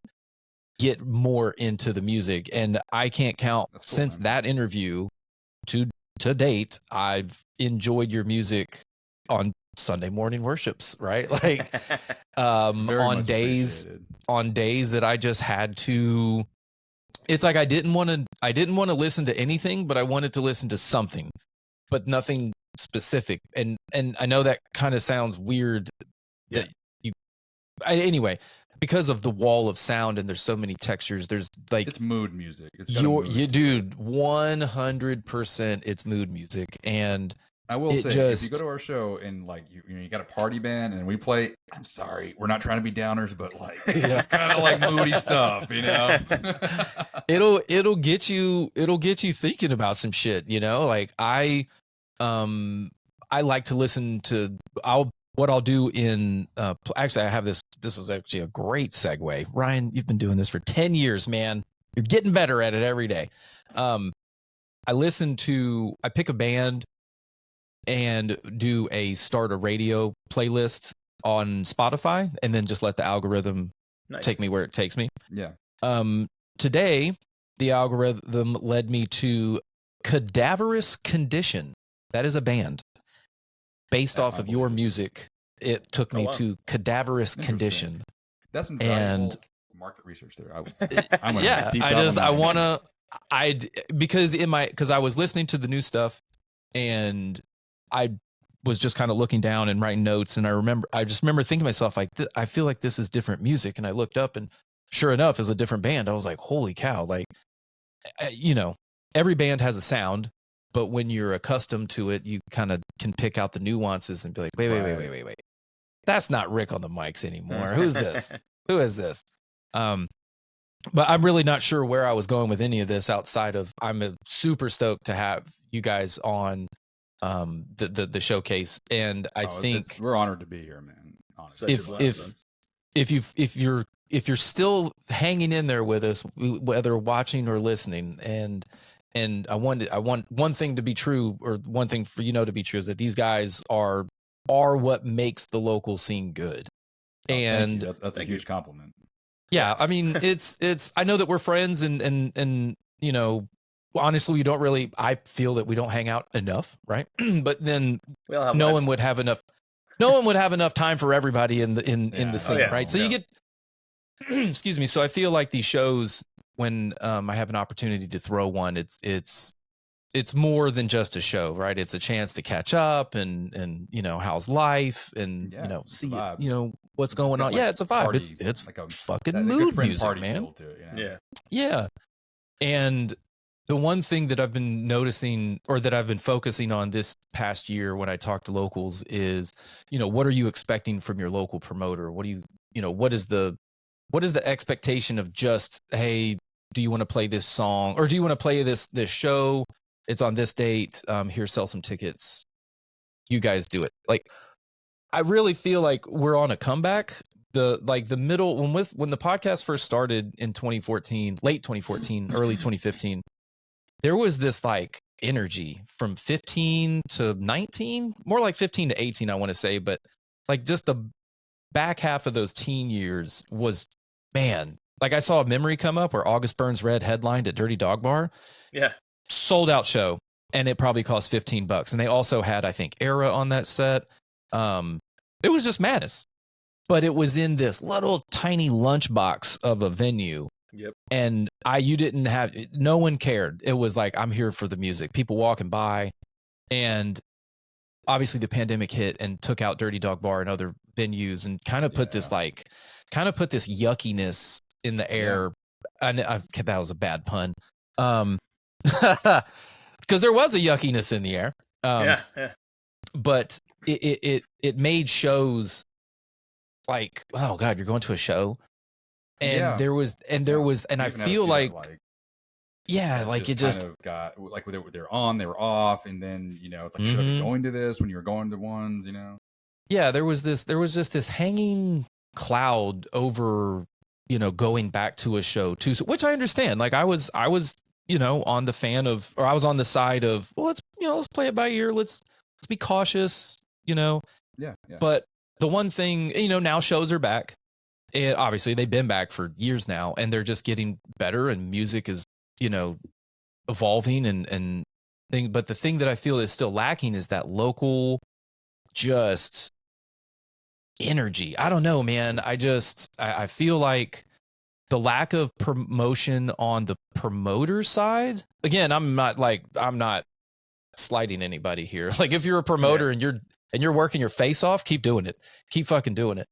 S1: get more into the music. And I can't count since that interview to date, I've enjoyed your music on Sunday morning worships, right? Like on days that I just had to, it's like I didn't want to listen to anything, but I wanted to listen to something, but nothing specific. And I know that kind of sounds weird that anyway, because of the wall of sound and there's so many textures. There's like
S3: it's mood music. It's
S1: dude, 100% it's mood music. And
S3: I will say, if you go to our show and like you got a party band and we play, I'm sorry, we're not trying to be downers, but like it's kind of like moody stuff, you know.
S1: it'll get you thinking about some shit, you know. Like I like to listen to what I'll do in actually I have this is actually a great segue. Ryan, you've been doing this for 10 years, man. You're getting better at it every day. I pick a band and start a radio playlist on Spotify and then just let the algorithm take me where it takes me.
S3: Yeah.
S1: Today the algorithm led me to Cadaverous Condition. That is a band based off of your music. It took me to Cadaverous Condition.
S3: That's some valuable market research there.
S1: Because I was listening to the new stuff and I was just kind of looking down and writing notes, and I just remember thinking to myself, like, I feel like this is different music. And I looked up, and sure enough, it was a different band. I was like, holy cow! Like, you know, every band has a sound, but when you're accustomed to it, you kind of can pick out the nuances and be like, wait, that's not Rick on the mics anymore. Who's this? Who is this? But I'm really not sure where I was going with any of this outside of I'm super stoked to have you guys on the showcase, and I think
S3: we're honored to be here, man.
S1: Honestly. If you're still hanging in there with us, whether watching or listening, and I want one thing to be true, or one thing for to be true, is that these guys are what makes the local scene good. And
S3: that's a huge compliment.
S1: Yeah, I mean, it's I know that we're friends, and you know, honestly, we don't really. I feel that we don't hang out enough, right? But then no one would have enough time for everybody in the scene, right? So you get, excuse me. So I feel like these shows, when I have an opportunity to throw one, it's more than just a show, right? It's a chance to catch up and you know, how's life, and you know, see what's going on. It's a vibe.
S3: Party,
S1: it's
S3: like a
S1: fucking mood music, man. Yeah. And the one thing that I've been noticing, or that I've been focusing on this past year when I talk to locals, is, you know, what are you expecting from your local promoter? What is the expectation of just, hey, do you want to play this song, or do you want to play this show? It's on this date. Here, sell some tickets. You guys do it. Like, I really feel like we're on a comeback. The middle, when the podcast first started in 2014, late 2014, early 2015, there was this like energy from 15 to 19, more like 15 to 18, I want to say, but like just the back half of those teen years was, man, like I saw a memory come up where August Burns Red headlined at Dirty Dog Bar.
S2: Yeah.
S1: Sold out show, and it probably cost $15. And they also had, I think, Era on that set. It was just madness, but it was in this little tiny lunchbox of a venue.
S2: Yep.
S1: And no one cared. It was like, I'm here for the music. People walking by, and obviously the pandemic hit and took out Dirty Dog Bar and other venues, and kind of put this yuckiness in the air. And that was a bad pun. Because there was a yuckiness in the air. But it made shows like, oh God, you're going to a show, and there was, and I feel like it just
S3: kind of got like they're on, they were off, and then it's like, should I be going to this when you were going to ones,
S1: there was just this hanging cloud over going back to a show too, which I understand. Like I was on the fan of, or I was on the side of, well, let's play it by ear, let's be cautious, But the one thing, now shows are back. And obviously they've been back for years now, and they're just getting better, and music is, evolving and thing. But the thing that I feel is still lacking is that local just energy. I don't know, man. I feel like the lack of promotion on the promoter side. Again, I'm not slighting anybody here. Like, if you're a promoter and you're working your face off, keep doing it. Keep fucking doing it.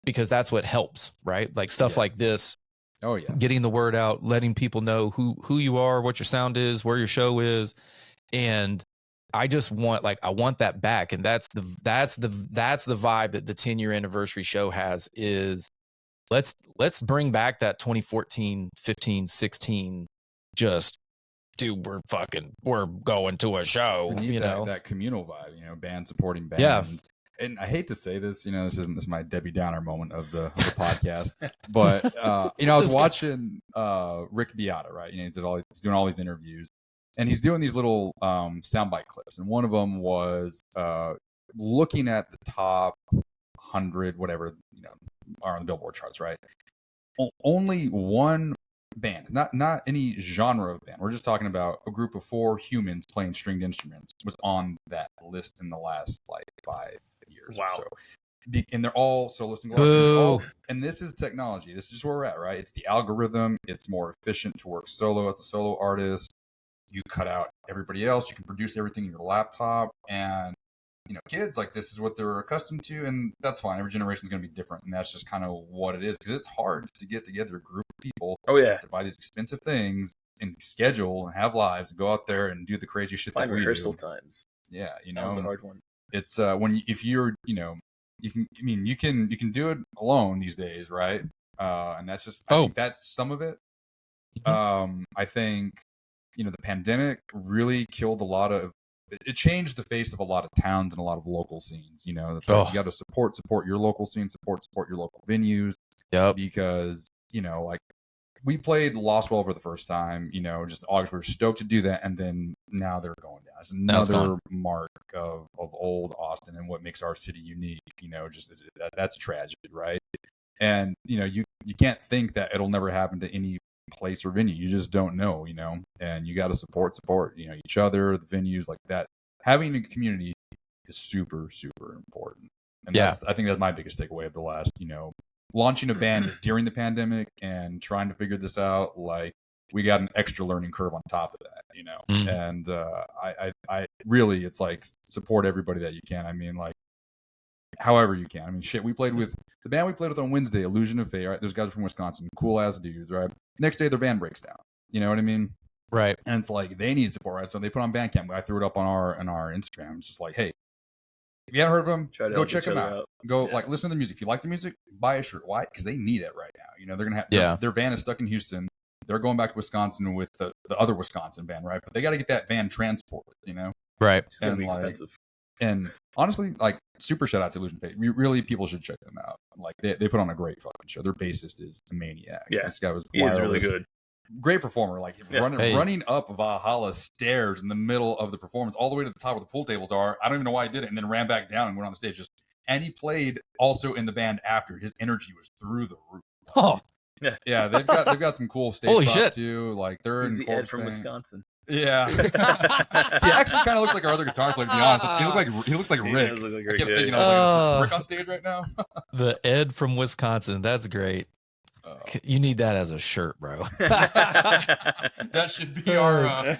S1: because that's what helps, right? Like stuff like this.
S3: Oh yeah.
S1: Getting the word out, letting people know who you are, what your sound is, where your show is. And I just want, I want that back. And that's the vibe that the 10-year anniversary show has, is let's bring back that 2014, 15, 16, just dude, we're going to a show,
S3: that communal vibe, band supporting band.
S1: Yeah.
S3: And I hate to say this, this is my Debbie Downer moment of the podcast, but I was watching Rick Beata, right? He's doing all these interviews, and he's doing these little soundbite clips, and one of them was looking at the top 100, whatever are on the Billboard charts, right? Only one band, not any genre of band. We're just talking about a group of 4 humans playing stringed instruments was on that list in the last 5 years.
S2: Wow.
S3: Or so. And they're all soloists and glossies. And this is technology. This is just where we're at, right? It's the algorithm. It's more efficient to work solo as a solo artist. You cut out everybody else. You can produce everything in your laptop. And kids, this is what they're accustomed to, and that's fine. Every generation is going to be different, and that's just kind of what it is, because it's hard to get together a group of people to buy these expensive things and schedule and have lives and go out there and do the crazy shit.
S2: Find rehearsal times.
S3: Yeah,
S2: that's a hard one.
S3: It's if you're you can do it alone these days, right? And that's just I think that's some of it. I think the pandemic really killed a lot of. It changed the face of a lot of towns and a lot of local scenes. That's right. You got to support your local scene, support your local venues.
S1: Yep.
S3: Because we played Lost Well for the first time. Just August. We were stoked to do that, and then now they're going down. It's another mark of old Austin and what makes our city unique. That's a tragedy, right? And you can't think that it'll never happen to any place or venue. You just don't know, and you got to support each other, the venues like that. Having a community is super, super important. And I think that's my biggest takeaway of the last, launching a band during the pandemic and trying to figure this out. We got an extra learning curve on top of that, and I really, it's support everybody that you can. However you can. We played with the band we played with on Wednesday, Illusion of Fate, right? Those guys are from Wisconsin, cool ass dudes, right? Next day their van breaks down. You know what I mean?
S1: Right.
S3: And it's they need support, right? So they put on Bandcamp. I threw it up on our Instagram. It's just hey, if you haven't heard of them, go check them out. Go listen to the music. If you like the music, buy a shirt. Why? Because they need it right now. They're gonna have their van is stuck in Houston. They're going back to Wisconsin with the other Wisconsin band, right? But they got to get that van transported.
S1: Right.
S2: It's gonna be expensive.
S3: And honestly, super shout out to Illusion Fate. Really, people should check them out. They put on a great fucking show. Their bassist is a maniac.
S2: Yeah,
S3: this guy was
S2: really good.
S3: Great performer. Running up Valhalla stairs in the middle of the performance, all the way to the top where the pool tables are. I don't even know why he did it, and then ran back down and went on the stage. And he played also in the band after. His energy was through the roof.
S1: Oh.
S3: Yeah, they've got some cool stage
S1: Holy
S3: props
S1: shit.
S3: too. They're
S2: He's
S3: in
S2: the Ed from Wisconsin.
S3: Yeah, he actually kind of looks like our other guitar player. To be honest, he looks like Rick.
S2: He does look like
S3: I kept
S2: Rick,
S3: thinking, is Rick on stage right now?
S1: The Ed from Wisconsin. That's great. You need that as a shirt, bro.
S3: That should be our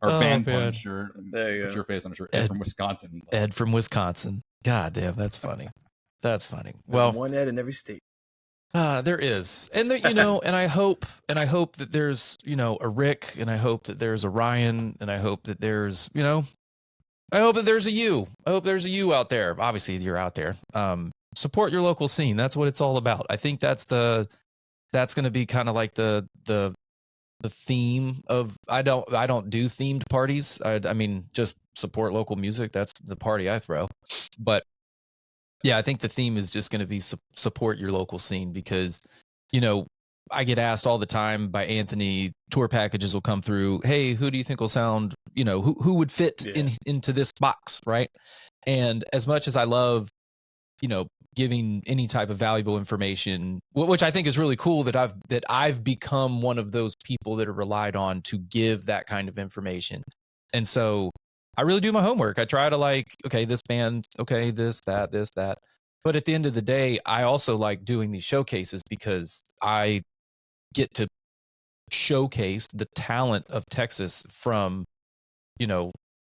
S3: band pun shirt.
S2: There you go.
S3: Put your face on a shirt. Ed from Wisconsin.
S1: Ed from Wisconsin. God damn, that's funny. That's funny.
S2: There's one Ed in every state.
S1: There is, and and I hope that there's, a Rick, and I hope that there's a Ryan, and I hope that there's, I hope that there's a you. I hope there's a you out there. Obviously, you're out there. Support your local scene. That's what it's all about. I think that's going to be kind of the theme of. I don't do themed parties. I mean, just support local music. That's the party I throw, but. Yeah, I think the theme is just going to be support your local scene, because, I get asked all the time by Anthony, tour packages will come through. Hey, who do you think will sound, who would fit into this box, right? And as much as I love, giving any type of valuable information, which I think is really cool that I've become one of those people that are relied on to give that kind of information. And so I really do my homework. I try to okay, this band, okay, this, that. But at the end of the day, I also like doing these showcases because I get to showcase the talent of Texas from,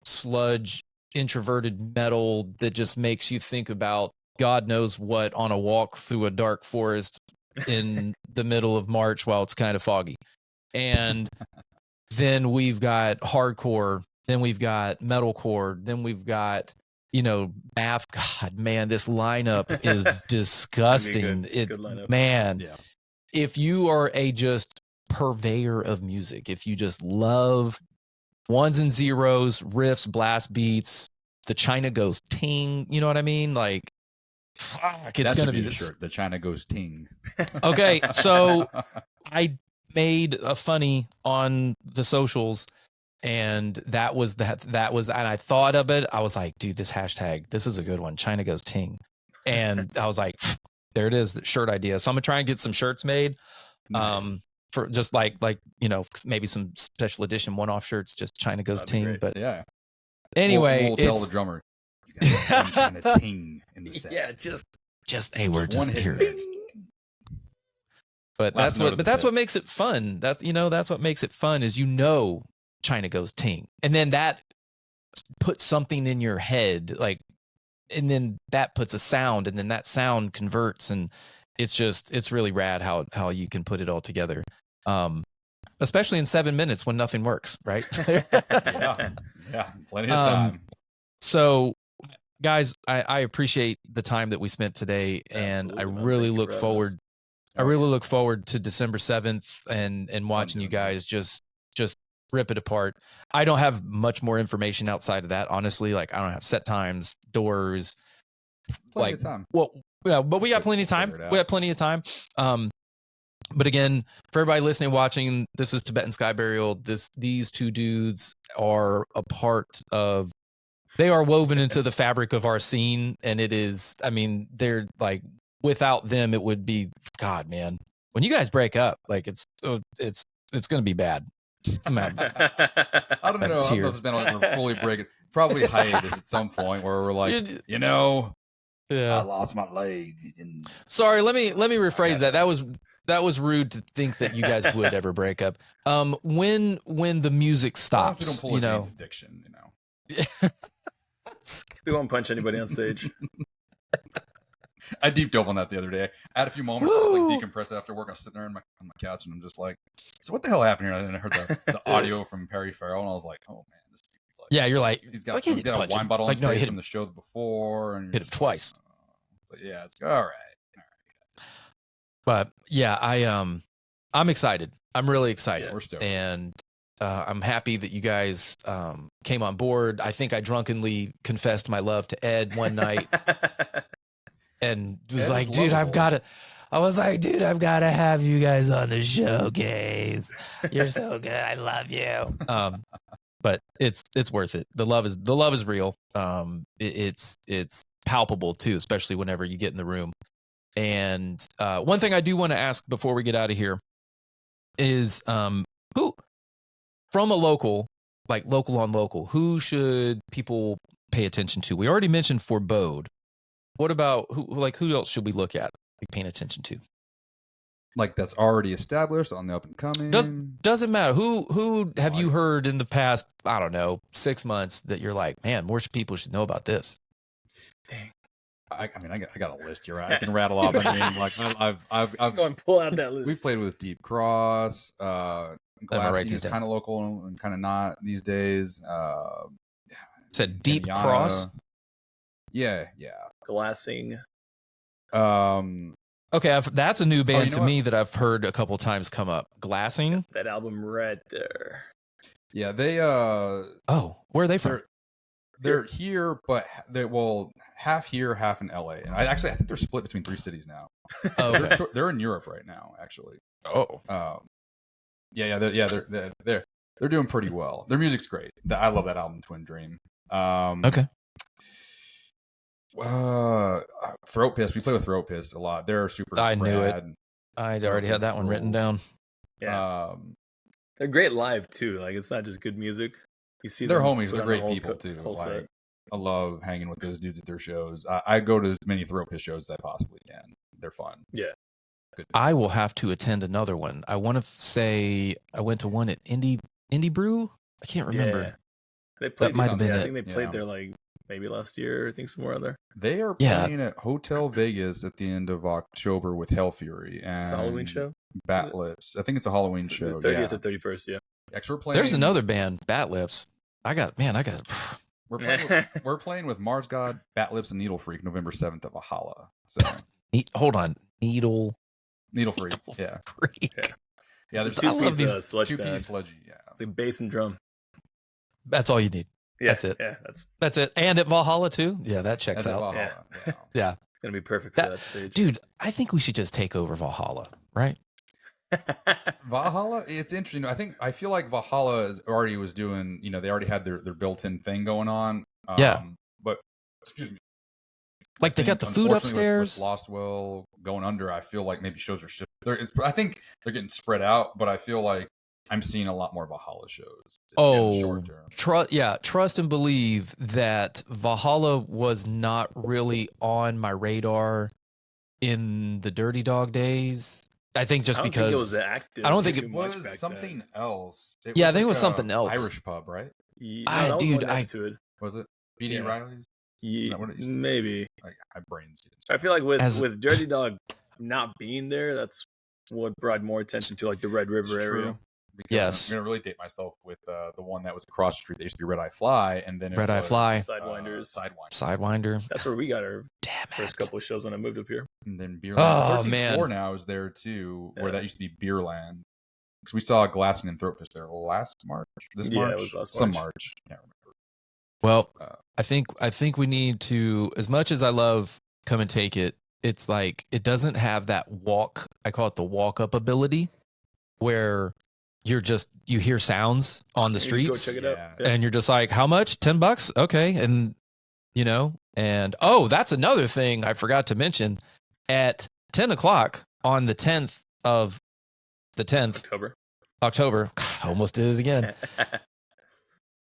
S1: sludge, introverted metal that just makes you think about, God knows what on a walk through a dark forest in the middle of March while it's kind of foggy. And then we've got hardcore, then we've got metalcore, then we've got, math. God, man, this lineup is disgusting. It's good lineup. Man. Yeah. If you are a just purveyor of music, if you just love ones and zeros, riffs, blast beats, the China goes ting, you know what I mean? Like, fuck, it's going to be
S3: the shirt. The China goes ting.
S1: Okay, so I made a funny on the socials, and that was, and I thought of it. I was like, dude, this hashtag, this is a good one. China goes ting. And I was like, there it is, the shirt idea. So I'm gonna try and get some shirts made. Nice. For just like, maybe some special edition one-off shirts, just China goes ting. But
S3: yeah.
S1: Anyway,
S3: we'll tell the drummer, you got China ting in the set.
S1: Yeah, just hey, we're just here. But that's what makes it fun. That's what makes it fun is China goes ting. And then that puts something in your head, like, and then that puts a sound, and then that sound converts, and it's really rad how you can put it all together. Especially in 7 minutes when nothing works, right?
S3: yeah, plenty of time.
S1: So guys, I appreciate the time that we spent today, and I really look forward. I really look forward to December 7th and watching you guys just rip it apart. I don't have much more information outside of that, honestly. Like, I don't have set times, doors.
S3: Plenty of time.
S1: Well, yeah, but we got plenty of time. We have plenty of time. But again, for everybody listening, watching, this is Tibetan Sky Burial. These two dudes are a part of. They are woven into the fabric of our scene, and it is. I mean, they're like, without them, it would be, God, man. When you guys break up, like it's going to be bad.
S3: I don't know. I don't know if it's been a fully break. Probably hiatus at some point where we're like, I lost my leg.
S1: Sorry, let me rephrase that. That was rude to think that you guys would ever break up. When the music stops,
S3: don't pull addiction,
S2: We won't punch anybody on stage.
S3: I deep dove on that the other day. I had a few moments just like decompress after work. I was sitting there on my couch, and I'm just like, so what the hell happened here? And I heard the audio from Perry Farrell, and I was like, oh man, this dude's like,
S1: yeah, you're like,
S3: he's got a wine bottle on stage from the show before, and
S1: hit him twice.
S3: So yeah, it's all right.
S1: But yeah, I'm excited. I'm really excited.
S3: Yeah, we're stoked.
S1: And I'm happy that you guys came on board. I think I drunkenly confessed my love to Ed one night. And was like, dude, I've got to have you guys on the showcase. You're so good. I love you. But it's worth it. The love is real. It's palpable too, especially whenever you get in the room. And one thing I do want to ask before we get out of here is who from a local, like local on local, who should people pay attention to? We already mentioned Forebode. What about who else should we look at, paying attention to?
S3: Like that's already established on the up and coming.
S1: Doesn't matter. Who have you heard in the past, I don't know, 6 months that you're like, man, more people should know about this?
S3: Dang. I got a list here. I can rattle off. I mean, like I've
S2: go and pull out that list.
S3: We've played with Deep Cross. Glassing is kind of local and kind of not these days.
S1: Said Deep Cross.
S3: Yeah.
S2: Glassing.
S1: Okay, that's a new band to me that I've heard a couple times come up. Glassing.
S2: That album right there.
S3: Yeah, they.
S1: Where are they from?
S3: They're here, but half here, half in LA. And I think they're split between 3 cities now.
S1: Oh, okay.
S3: They're in Europe right now, actually.
S1: Oh.
S3: They're doing pretty well. Their music's great. I love that album, Twin Dream.
S1: Okay.
S3: Throat Piss. We play with Throat Piss a lot. They're super.
S1: I knew it. I already had that one written down.
S2: Yeah. They're great live too. Like, it's not just good music. You see,
S3: they're homies. They're great people too. Like, I love hanging with those dudes at their shows. I go to as many Throat Piss shows as I possibly can. They're fun.
S2: Yeah.
S3: Good.
S1: I will have to attend another one. I want to say I went to one at Indie Brew. I can't remember.
S2: Yeah. They played.
S1: That might have been it.
S2: I think they played there like maybe last year. I think somewhere on there.
S3: They are playing at Hotel Vegas at the end of October with Hell Fury and
S2: it's a Halloween show.
S3: Bat Lips. I think it's a Halloween show.
S2: 30th or 31st. Yeah.
S3: We're playing.
S1: There's another band, Bat Lips.
S3: We're playing with Mars God, Bat Lips, and Needle Freak November 7th at Valhalla. So
S1: hold on, Needle
S3: Freak. Yeah. Yeah,
S2: there's two-piece sludgy.
S3: Yeah.
S2: It's like bass and drum.
S1: That's all you need.
S2: Yeah,
S1: that's it.
S2: Yeah,
S1: that's it. And at Valhalla too. Yeah, that checks out. Yeah.
S2: It's gonna be perfect for that stage,
S1: dude. I think we should just take over Valhalla, right?
S3: Valhalla, it's interesting. I feel like Valhalla already was doing. They already had their built-in thing going on. But excuse me.
S1: Like they got the food upstairs.
S3: With Lostwell going under, I feel like maybe shows are shifting. I think they're getting spread out, but I feel like I'm seeing a lot more Valhalla shows. Short term.
S1: Trust and believe that Valhalla was not really on my radar in the Dirty Dog days. I think just because
S2: it was active.
S1: I don't think
S3: it was something else.
S1: I think it was something else.
S3: Irish pub, right?
S2: Yeah,
S3: was it BD Riley's?
S2: Yeah, maybe.
S3: Like my brain's getting.
S2: I feel like with Dirty Dog not being there, that's what brought more attention to like the Red River area.
S3: Yes, I'm gonna really date myself with the one that was across the street. They used to be Red Eye Fly, and then
S1: Red Eye Fly,
S2: Sidewinder. That's where we got our first couple of shows when I moved up here.
S3: And then Beerland. 13th floor now is there too, where that used to be Beerland. Because we saw Glassing and Throat Piss there last March. This March,
S2: it was last March.
S3: Some March. Can't remember.
S1: Well, I think we need to, as much as I love Come and Take It, it's like it doesn't have that walk. I call it the walk up ability, where you hear sounds on the streets,
S2: go check it out.
S1: And you're just like, how much? $10? Okay, and and that's another thing I forgot to mention. At 10 o'clock on the 10th of the 10th October, almost did it again.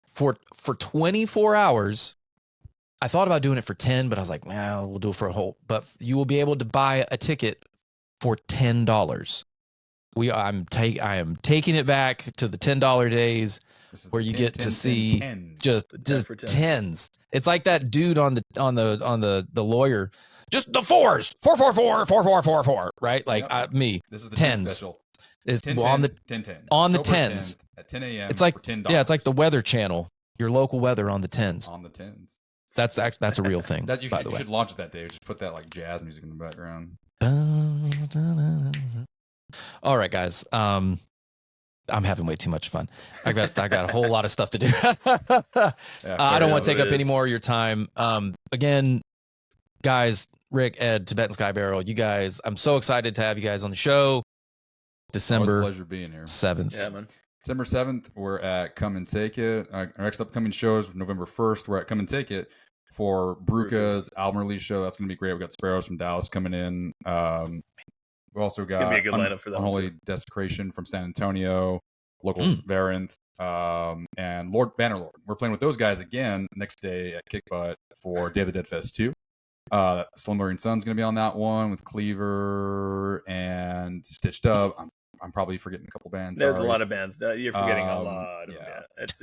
S1: For 24 hours, I thought about doing it for 10, but I was like, we'll do it for a whole. But you will be able to buy a ticket for $10. I am taking it back to the $10 days where you get to see just tens. It's like that dude on the lawyer, just the fours, 444, right? Like me.
S3: This is the
S1: tens.
S3: Special.
S1: Is
S3: 10,
S1: on the
S3: 10,
S1: on the tens
S3: at 10 a.m.
S1: It's like
S3: for $10.
S1: It's like the Weather Channel, your local weather on the tens.
S3: On the tens.
S1: That's a real thing.
S3: That you should launch it that day. Just put that like jazz music in the background.
S1: All right, guys. I'm having way too much fun. I got a whole lot of stuff to do. I don't want to take up any more of your time. Again, guys, Rick, Ed, Tibetan Sky Burial, you guys, I'm so excited to have you guys on the show. December
S3: pleasure being here.
S1: 7th.
S2: Yeah, man.
S3: December 7th, we're at Come and Take It. Our next upcoming shows, November 1st, we're at Come and Take It for Bruca's album release show. That's going to be great. We got Sparrows from Dallas coming in. We also got
S2: gonna be a good lineup for that.
S3: Unholy Desecration from San Antonio, Locals Varanth, and Lord Bannerlord. We're playing with those guys again next day at Kick Butt for Day of the Dead Fest 2. Slumbering Sun's going to be on that one with Cleaver and Stitched Up. I'm probably forgetting a couple bands.
S2: There's a lot of bands. You're forgetting a lot.
S3: Yeah.
S2: It's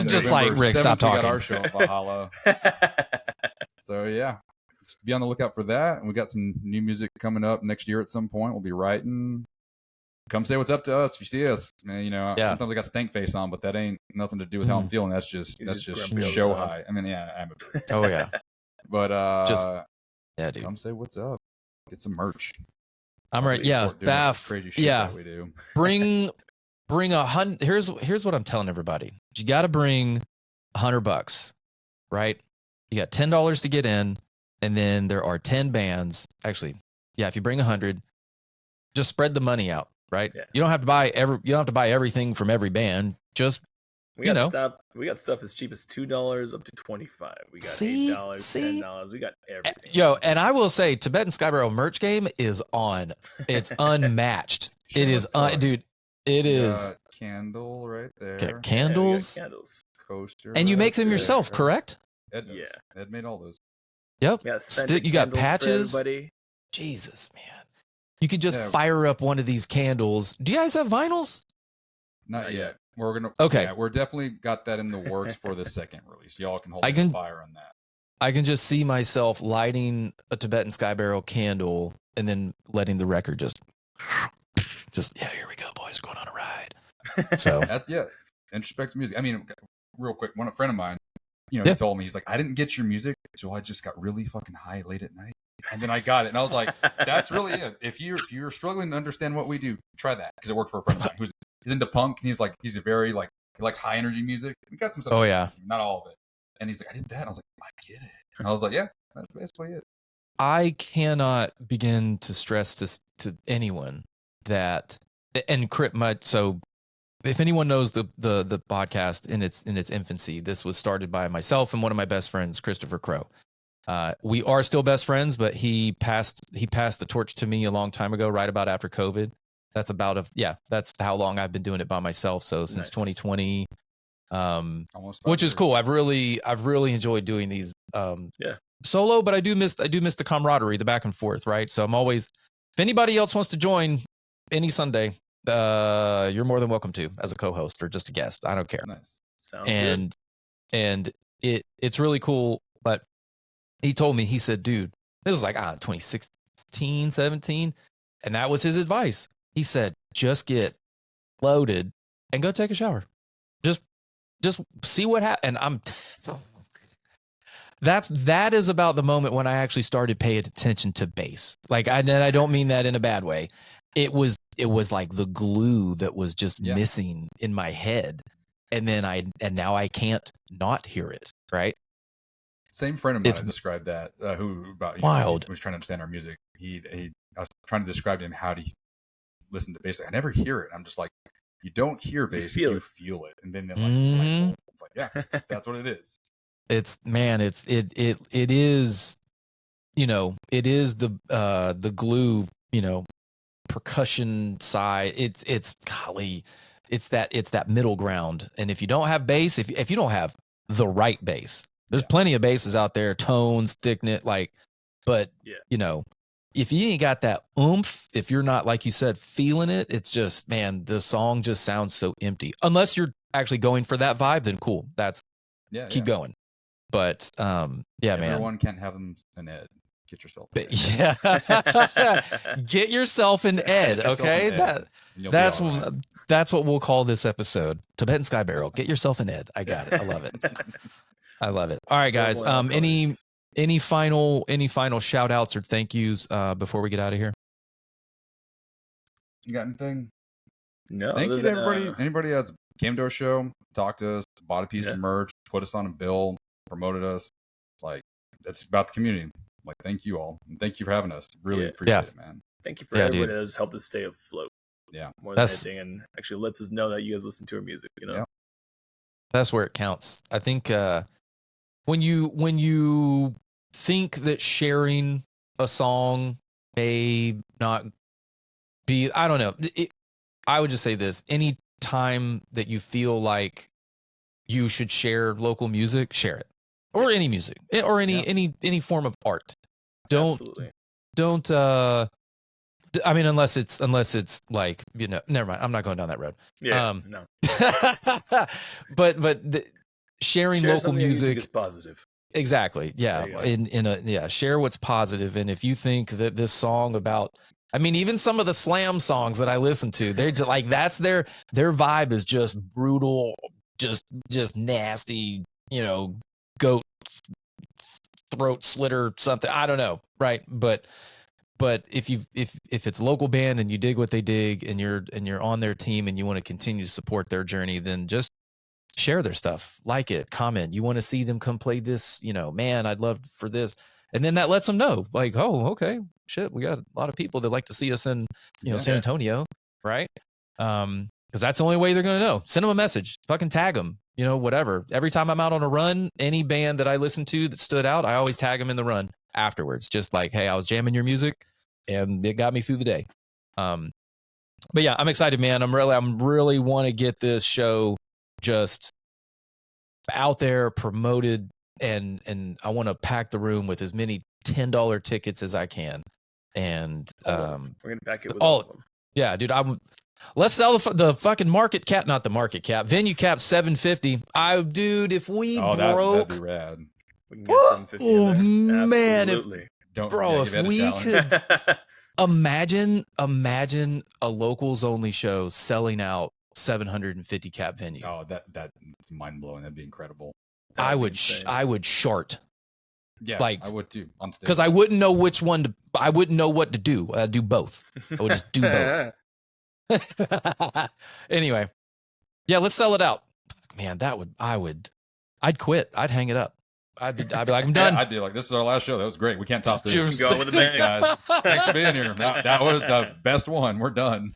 S1: just like, Rick, stop talking.
S3: We got our show at Valhalla. So, yeah. Just be on the lookout for that. And we got some new music coming up next year at some point. We'll be writing. Come say what's up to us if you see us. Man, sometimes I got stank face on, but that ain't nothing to do with how I'm feeling. That's just show high. I mean, yeah, I'm a bit.
S1: Oh, yeah.
S3: But,
S1: dude.
S3: Come say what's up. Get some merch.
S1: I'm right. Yeah, Baff.
S3: Crazy shit that we do.
S1: Bring 100. Here's what I'm telling everybody. You got to bring $100, right? You got $10 to get in, and then there are 10 bands. Actually, yeah, if you bring 100, just spread the money out, right? Yeah. You don't have to buy everything from every band. Just
S2: we got stuff as cheap as $2 up to $25. We got $8, $10. We got everything.
S1: And I will say, Tibetan Sky Burial merch game is on. It's unmatched. It is, dude. It is
S3: candle right there.
S1: Got candles,
S2: candles,
S3: coaster,
S1: and you make them yourself, correct?
S3: Ed does. Yeah, Ed made all those.
S1: Yep. You got patches.
S2: Everybody.
S1: Jesus, man. You could just fire up one of these candles. Do you guys have vinyls?
S3: Not yet. We're gonna.
S1: Okay.
S3: Yeah, we're definitely got that in the works for the second release. Y'all can hold fire on that.
S1: I can just see myself lighting a Tibetan Sky Burial candle and then letting the record just yeah, here we go, boys, we're going on a ride. So
S3: introspective music. I mean, real quick, one friend of mine, he told me, he's like, I didn't get your music, so I just got really fucking high late at night, and then I got it, and I was like, that's really it. If you're struggling to understand what we do, try that, because it worked for a friend of mine he's into punk, and he's a very he likes high energy music. We got some stuff.
S1: Oh yeah,
S3: not all of it. And he's like, I did that. And I was like, I get it. And I was like, yeah, that's basically it.
S1: I cannot begin to stress to anyone that, and so if anyone knows the podcast in its infancy, this was started by myself and one of my best friends, Christopher Crow. We are still best friends, but he passed the torch to me a long time ago, right about after COVID. That's that's how long I've been doing it by myself. So since 2020, which is cool. I've really enjoyed doing these solo, but I do miss the camaraderie, the back and forth, right? So I'm always, if anybody else wants to join any Sunday, you're more than welcome to, as a co-host or just a guest. I don't care.
S3: Nice.
S2: Sounds good.
S1: And it's really cool. But he told me, he said, dude, this was like 2016, 17, and that was his advice. He said, just get loaded and go take a shower. Just see what happens. And that is about the moment when I actually started paying attention to bass. Like, I don't mean that in a bad way. It was like the glue that was just missing in my head. And now I can't not hear it. Right.
S3: Same friend of mine described that, who was trying to understand our music. I was trying to describe to him how to listen to bass. I never hear it. I'm just like, you don't hear bass, you feel it. And then it's like, yeah, that's what it is.
S1: It is, it is the glue, percussion side. It's that middle ground. And if you don't have bass, if you don't have the right bass, there's plenty of basses out there, tones, thickness, if you ain't got that oomph, if you're not, like you said, feeling it, it's just, man, the song just sounds so empty. Unless you're actually going for that vibe, then cool. Keep going. But
S3: everyone can't have them an Ed. Get yourself an
S1: Ed. Get yourself an Ed, okay? That's what we'll call this episode. Tibetan Sky Burial. Get yourself an Ed. I got it. I love it. I love it. All right, guys. Any final shout outs or thank yous before we get out of here?
S3: You got anything?
S2: No.
S3: Thank you to everybody. Anybody that's came to our show, talked to us, bought a piece of merch, put us on a bill, promoted us. That's about the community. Thank you all. And thank you for having us. Really appreciate it, man.
S2: Thank you for everybody that has helped us stay afloat.
S3: Yeah.
S2: More than anything, and actually lets us know that you guys listen to our music,
S1: Yeah. That's where it counts. I think when you think that sharing a song may not be, I don't know. I would just say this: any time that you feel like you should share local music, share it, or any music, or any form of art. Don't. I mean, unless it's like, never mind. I'm not going down that road.
S2: Yeah. No.
S1: but sharing local music
S2: is positive.
S1: Exactly. Yeah. Share what's positive. And if you think that this song about, I mean, even some of the slam songs that I listen to, they're just like, that's their vibe is just brutal, just nasty, goat throat slitter something. I don't know. Right. But if it's a local band and you dig what they dig and you're on their team and you want to continue to support their journey, then just share their stuff, like it, comment. You want to see them come play this, man, I'd love for this. And then that lets them know, like, oh, okay, shit, we got a lot of people that like to see us in, San Antonio, right? Because that's the only way they're going to know. Send them a message, fucking tag them, whatever. Every time I'm out on a run, any band that I listened to that stood out, I always tag them in the run afterwards. Just like, hey, I was jamming your music and it got me through the day. But yeah, I'm excited, man. I'm really want to get this show just out there, promoted, and I want to pack the room with as many $10 tickets as I can. And
S2: we're gonna back it with all of them.
S1: Yeah, dude. Let's sell the fucking market cap, not the market cap, venue cap $750. Dude, if we broke,
S3: that'd be rad.
S2: We can get 750 in there.
S1: Man,
S2: absolutely.
S1: If we could imagine a locals only show selling out 750 cap venue.
S3: Oh, that's mind blowing. That'd be incredible.
S1: I would shart.
S3: Yeah,
S1: like
S3: I would too on stage
S1: because I wouldn't know which one to. I wouldn't know what to do. I'd do both. I would just do both. Anyway, yeah, let's sell it out. Man, I'd quit. I'd hang it up. I'd be like, I'm done.
S3: Yeah, I'd be like, this is our last show. That was great. We can't top this.
S2: Just go with the bang,
S3: guys. Thanks for being here. That was the best one. We're done.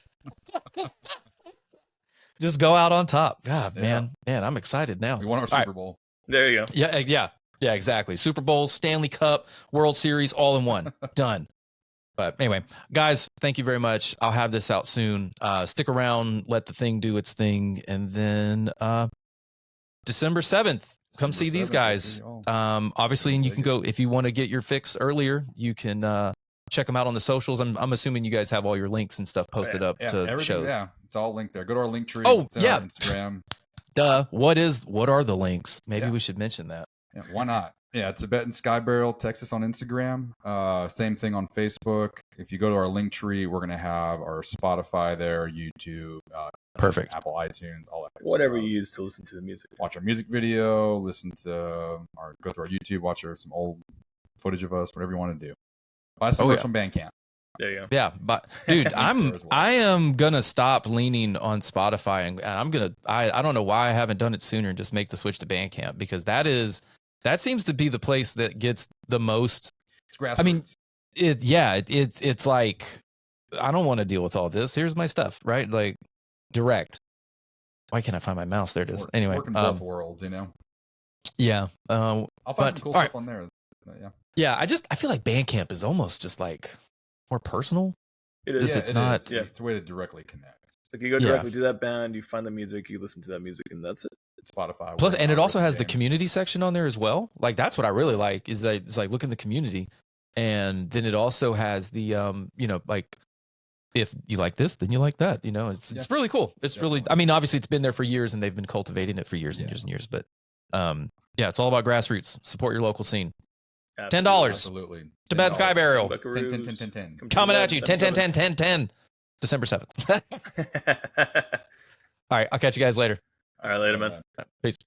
S1: Just go out on top. God, man, I'm excited now.
S3: We won our Super Bowl.
S2: There you go.
S1: Yeah, exactly. Super Bowl, Stanley Cup, World Series, all in one. Done. But anyway, guys, thank you very much. I'll have this out soon. Stick around, let the thing do its thing, and then December 7th. Come see these guys. Obviously, and you can go if you want to get your fix earlier. You can check them out on the socials. I'm assuming you guys have all your links and stuff posted up to shows.
S3: Yeah, it's all linked there. Go to our link tree.
S1: Oh,
S3: yeah, Instagram.
S1: Duh. What are the links? Maybe we should mention that.
S3: Yeah, why not? Yeah, Tibetan Sky Burial, Texas on Instagram. Same thing on Facebook. If you go to our link tree, we're gonna have our Spotify there, YouTube,
S1: perfect,
S3: Apple, iTunes, all that.
S2: Whatever you use to listen to the music.
S3: Watch our music video, listen to go to our YouTube, watch some old footage of us, whatever you want to do. Buy some merch on Bandcamp.
S2: There you go.
S1: Yeah, but dude, I am gonna stop leaning on Spotify, and I'm gonna. I don't know why I haven't done it sooner and just make the switch to Bandcamp, because that seems to be the place that gets the most.
S3: It's grassroots.
S1: I mean, it's like, I don't want to deal with all this. Here's my stuff, right? Like, direct. Why can't I find my mouse? There it is. Anyway,
S3: working both worlds, you know.
S1: Yeah.
S3: I'll find some cool stuff on there. Yeah.
S1: Yeah, I feel like Bandcamp is almost just like more personal.
S2: It is.
S1: It's not.
S3: It's a way to directly connect.
S2: Like you go directly to that band, you find the music, you listen to that music, and that's it.
S3: It's Spotify.
S1: Plus, and it also has the community section on there as well. Like, that's what I really like, is that it's like, look in the community, and then it also has the like, if you like this, then you like that. It's really cool. It's really, I mean, obviously it's been there for years and they've been cultivating it for years and years and years. But it's all about grassroots. Support your local scene. $10.
S3: Absolutely.
S1: Tibetan Sky Burial.
S3: 10.
S1: Coming at you. 10. December 7th. All right. I'll catch you guys later.
S2: All right, later, man.
S1: Peace.